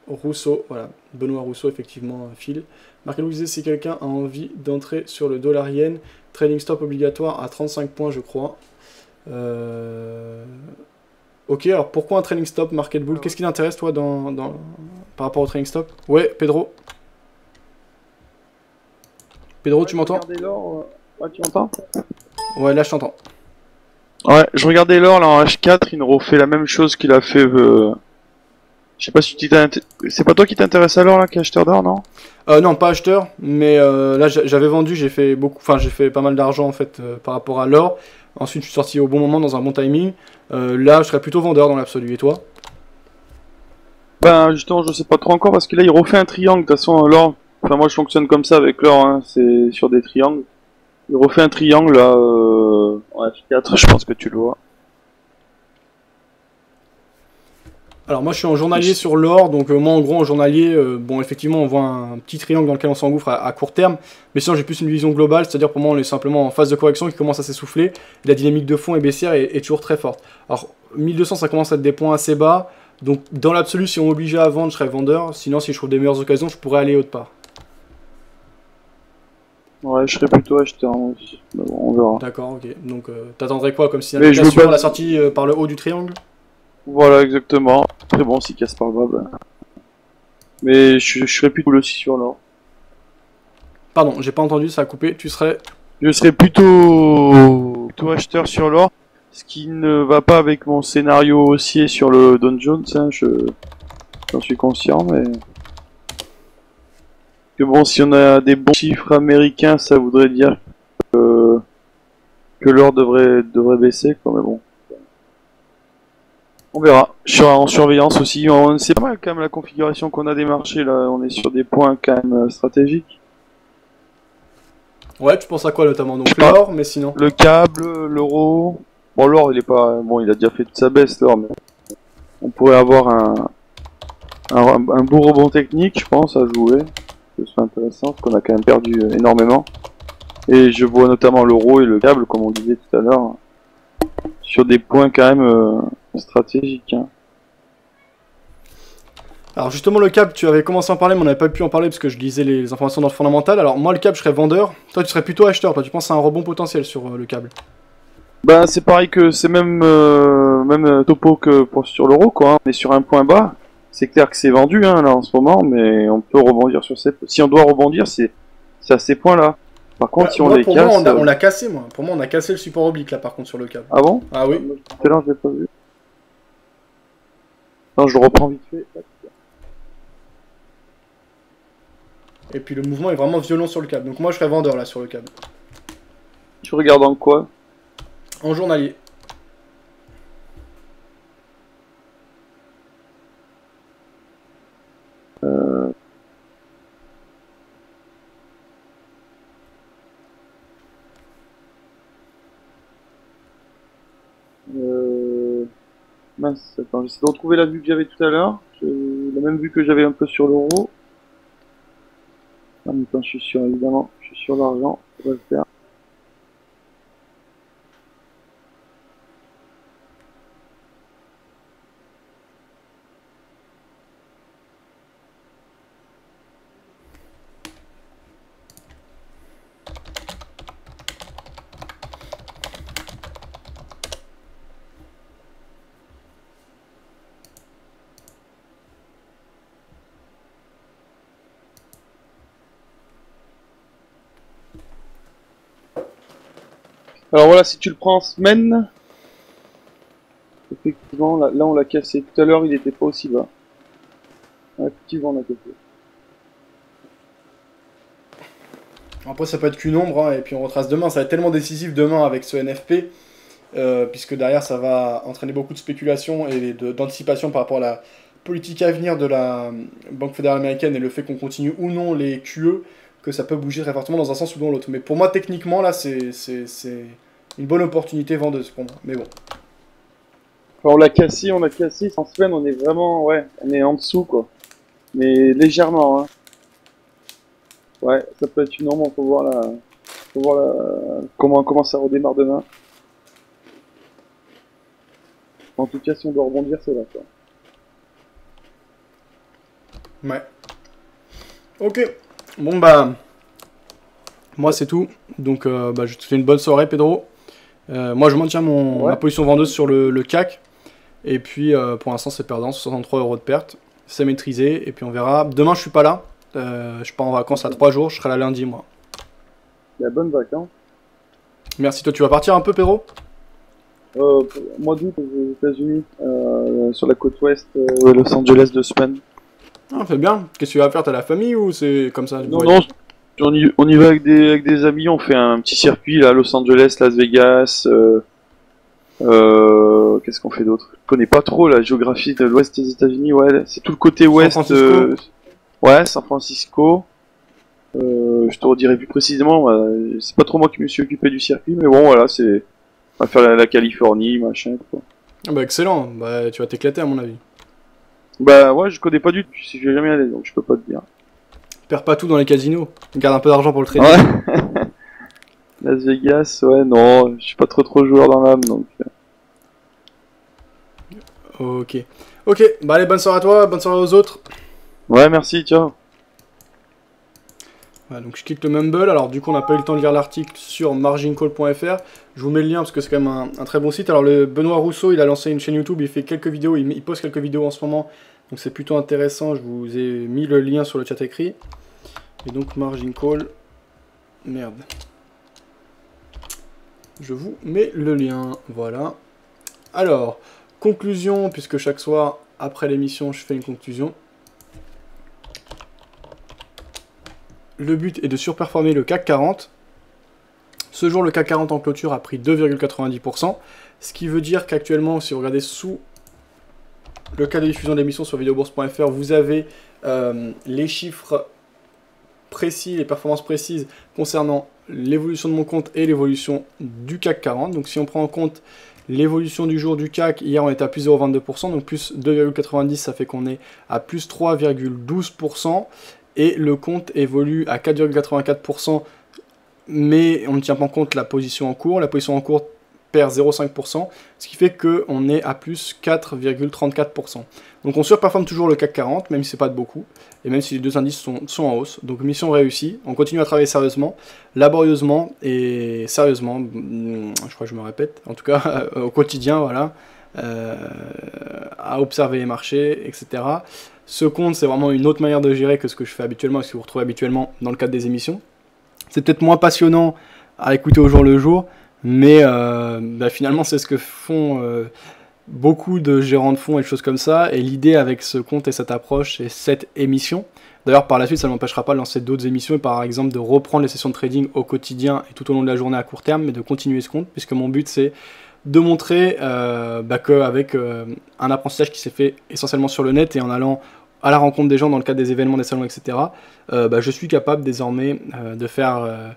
Rousseau, voilà, Benoît Rousseau, effectivement, Phil. Marc disait, si quelqu'un a envie d'entrer sur le dollar yen, trading stop obligatoire à 35 points, je crois. Ok, alors pourquoi un trailing stop, Market Bull? Qu'est-ce qui t'intéresse, toi, par rapport au trailing stop? Ouais, Pedro. Pedro, tu m'entends? Ouais, tu m'entends? Ouais, là, je t'entends. Ouais, je regardais l'or là en H4, il nous refait la même chose qu'il a fait. Je sais pas si tu c'est pas toi qui t'intéresse à l'or là, qui est acheteur d'or, non? Non, pas acheteur, mais là j'avais vendu, j'ai fait j'ai fait pas mal d'argent en fait par rapport à l'or. Ensuite, je suis sorti au bon moment dans un bon timing. Là, je serais plutôt vendeur dans l'absolu. Et toi? Ben justement, je sais pas trop encore parce que là il refait un triangle. De toute façon, l'or, enfin moi je fonctionne comme ça avec l'or, hein, c'est sur des triangles. Il refait un triangle là en F4, je pense que tu le vois. Alors moi je suis en journalier sur l'or, donc moi en gros en journalier, bon effectivement on voit un petit triangle dans lequel on s'engouffre à court terme, mais sinon j'ai plus une vision globale, c'est-à-dire pour moi on est simplement en phase de correction qui commence à s'essouffler, la dynamique de fond et baissière est toujours très forte. Alors 1200 ça commence à être des points assez bas, donc dans l'absolu si on m'obligeait à vendre je serais vendeur, sinon si je trouve des meilleures occasions je pourrais aller autre part. Ouais, je serais plutôt acheteur aussi, mais bon, on verra. D'accord, ok, donc t'attendrais quoi comme signalisation à la sortie par le haut du triangle? Voilà, exactement. Après bon, s'il casse par bas, ben... Mais je serais plutôt aussi sur l'or. Pardon, j'ai pas entendu, ça a coupé, tu serais... Je serais plutôt acheteur sur l'or, ce qui ne va pas avec mon scénario haussier sur le Dow Jones, hein, j'en suis conscient, mais... Que bon, si on a des bons chiffres américains, ça voudrait dire que l'or devrait baisser, quoi, mais bon. On verra. Je serai en surveillance aussi. C'est pas mal quand même la configuration qu'on a des marchés, là, on est sur des points quand même stratégiques. Ouais, tu penses à quoi notamment? Donc l'or, mais sinon... Le câble, l'euro... Bon, l'or, il est pas... Bon, il a déjà fait toute sa baisse, l'or, mais... On pourrait avoir un beau rebond technique, je pense, à jouer. Ce serait intéressant, parce qu'on a quand même perdu énormément. Et je vois notamment l'euro et le câble, comme on disait tout à l'heure, sur des points quand même stratégiques. Hein. Alors justement le câble, tu avais commencé à en parler, mais on n'avait pas pu en parler parce que je lisais les informations dans le fondamental. Alors moi le câble, je serais vendeur. Toi, tu serais plutôt acheteur. Toi, tu penses à un rebond potentiel sur le câble? Ben c'est pareil que c'est même topo que sur l'euro, quoi. Hein. On est sur un point bas. C'est clair que c'est vendu hein, là en ce moment, mais on peut rebondir sur ces. Si on doit rebondir, c'est à ces points-là. Par contre, si on les casse, moi, on l'a cassé, moi. Pour moi, on a cassé le support oblique là, par contre, sur le câble. Ah bon? Ah oui. Tout à l'heure, je l'ai pas vu. Non, je le reprends vite fait. Et puis le mouvement est vraiment violent sur le câble. Donc moi, je serais vendeur là sur le câble. Tu regardes en quoi? En journalier. Mince, attends, j'essaie de retrouver la vue que j'avais tout à l'heure. La même vue que j'avais un peu sur l'euro. En même temps, évidemment, je suis sur l'argent, ça va le faire. Alors voilà, si tu le prends en semaine, effectivement, là on l'a cassé. Tout à l'heure, il était pas aussi bas. Ouais, effectivement, on l'a cassé. Après, ça peut être qu'une ombre, hein, et puis on retrace demain. Ça va être tellement décisif demain avec ce NFP, puisque derrière, ça va entraîner beaucoup de spéculation et d'anticipation par rapport à la politique à venir de la Banque fédérale américaine et le fait qu'on continue ou non les QE, que ça peut bouger très fortement dans un sens ou dans l'autre. Mais pour moi, techniquement, là, c'est une bonne opportunité vendeuse pour moi. Mais bon. Enfin, on l'a cassé. En semaine, on est vraiment, ouais, on est en dessous, quoi. Mais légèrement, hein. Ouais, ça peut être une norme, faut voir comment ça redémarre demain. En tout cas, si on doit rebondir, c'est là, quoi. Ouais. Ok. Bon, bah. Moi, c'est tout. Donc, bah, je te fais une bonne soirée, Pedro. Moi, je maintiens ma position vendeuse sur le CAC. Et puis, pour l'instant, c'est perdant. 63 € de perte. C'est maîtrisé. Et puis, on verra. Demain, je suis pas là. Je pars en vacances à 3 jours. Je serai là lundi, moi. La bonne vacances. Merci. Toi, tu vas partir un peu, Pedro? Mois d'août aux États-Unis, sur la côte ouest, Los Angeles 2 semaines. Ah, c'est bien. Qu'est-ce que tu vas faire? T'as la famille ou c'est comme ça? Non, on y va avec des amis, on fait un petit circuit là, Los Angeles, Las Vegas. Qu'est-ce qu'on fait d'autre? Je connais pas trop la géographie de l'ouest des États-Unis, ouais, c'est tout le côté ouest. Ouais, San Francisco. Je te redirai plus précisément, c'est pas trop moi qui me suis occupé du circuit, mais bon, voilà, on va faire la Californie, machin, quoi. Ah bah excellent, bah tu vas t'éclater à mon avis. Bah ouais, je connais pas du tout, je vais jamais aller, donc je peux pas te dire. Perds pas tout dans les casinos, garde un peu d'argent pour le trading. Ouais. Las Vegas, ouais, non, je suis pas trop joueur dans l'âme, donc... Ok. Ok, bah allez, bonne soirée à toi, bonne soirée aux autres. Ouais, merci, ciao. Voilà, donc je clique le Mumble. Alors du coup on n'a pas eu le temps de lire l'article sur margincall.fr. Je vous mets le lien parce que c'est quand même un très bon site. Alors le Benoît Rousseau, il a lancé une chaîne YouTube, il fait quelques vidéos, il poste quelques vidéos en ce moment. Donc c'est plutôt intéressant, je vous ai mis le lien sur le chat écrit. Et donc Margin Call, merde. Je vous mets le lien, voilà. Alors, conclusion, puisque chaque soir, après l'émission, je fais une conclusion. Le but est de surperformer le CAC 40. Ce jour, le CAC 40 en clôture a pris 2,90%. Ce qui veut dire qu'actuellement, si vous regardez sous le cas de diffusion de l'émission sur videobourse.fr, vous avez les chiffres précis, les performances précises concernant l'évolution de mon compte et l'évolution du CAC 40. Donc si on prend en compte l'évolution du jour du CAC, hier on était à plus 0,22%, donc plus 2,90, ça fait qu'on est à plus 3,12%. Et le compte évolue à 4,84%, mais on ne tient pas en compte la position en cours. La position en cours perd 0,5%, ce qui fait qu'on est à plus 4,34%. Donc on surperforme toujours le CAC 40, même si c'est pas de beaucoup, et même si les deux indices sont en hausse. Donc mission réussie, on continue à travailler sérieusement, laborieusement et sérieusement, je crois que je me répète, en tout cas au quotidien, voilà, à observer les marchés, etc. Ce compte, c'est vraiment une autre manière de gérer que ce que je fais habituellement, ce que vous retrouvez habituellement dans le cadre des émissions. C'est peut-être moins passionnant à écouter au jour le jour, mais finalement, c'est ce que font beaucoup de gérants de fonds et de choses comme ça. Et l'idée avec ce compte et cette approche, c'est cette émission. D'ailleurs, par la suite, ça ne m'empêchera pas de lancer d'autres émissions et par exemple de reprendre les sessions de trading au quotidien et tout au long de la journée à court terme, mais de continuer ce compte, puisque mon but, c'est de montrer qu'avec un apprentissage qui s'est fait essentiellement sur le net et en allant à la rencontre des gens dans le cadre des événements, des salons, etc., je suis capable désormais de faire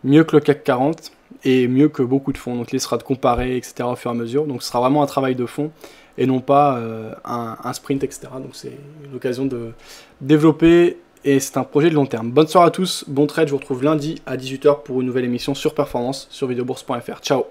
mieux que le CAC 40 et mieux que beaucoup de fonds. Donc l'idée sera de comparer, etc., au fur et à mesure. Donc ce sera vraiment un travail de fond et non pas un sprint, etc. Donc c'est l'occasion de développer et c'est un projet de long terme. Bonne soirée à tous, bon trade, je vous retrouve lundi à 18 h pour une nouvelle émission sur Performance sur videobourse.fr. Ciao.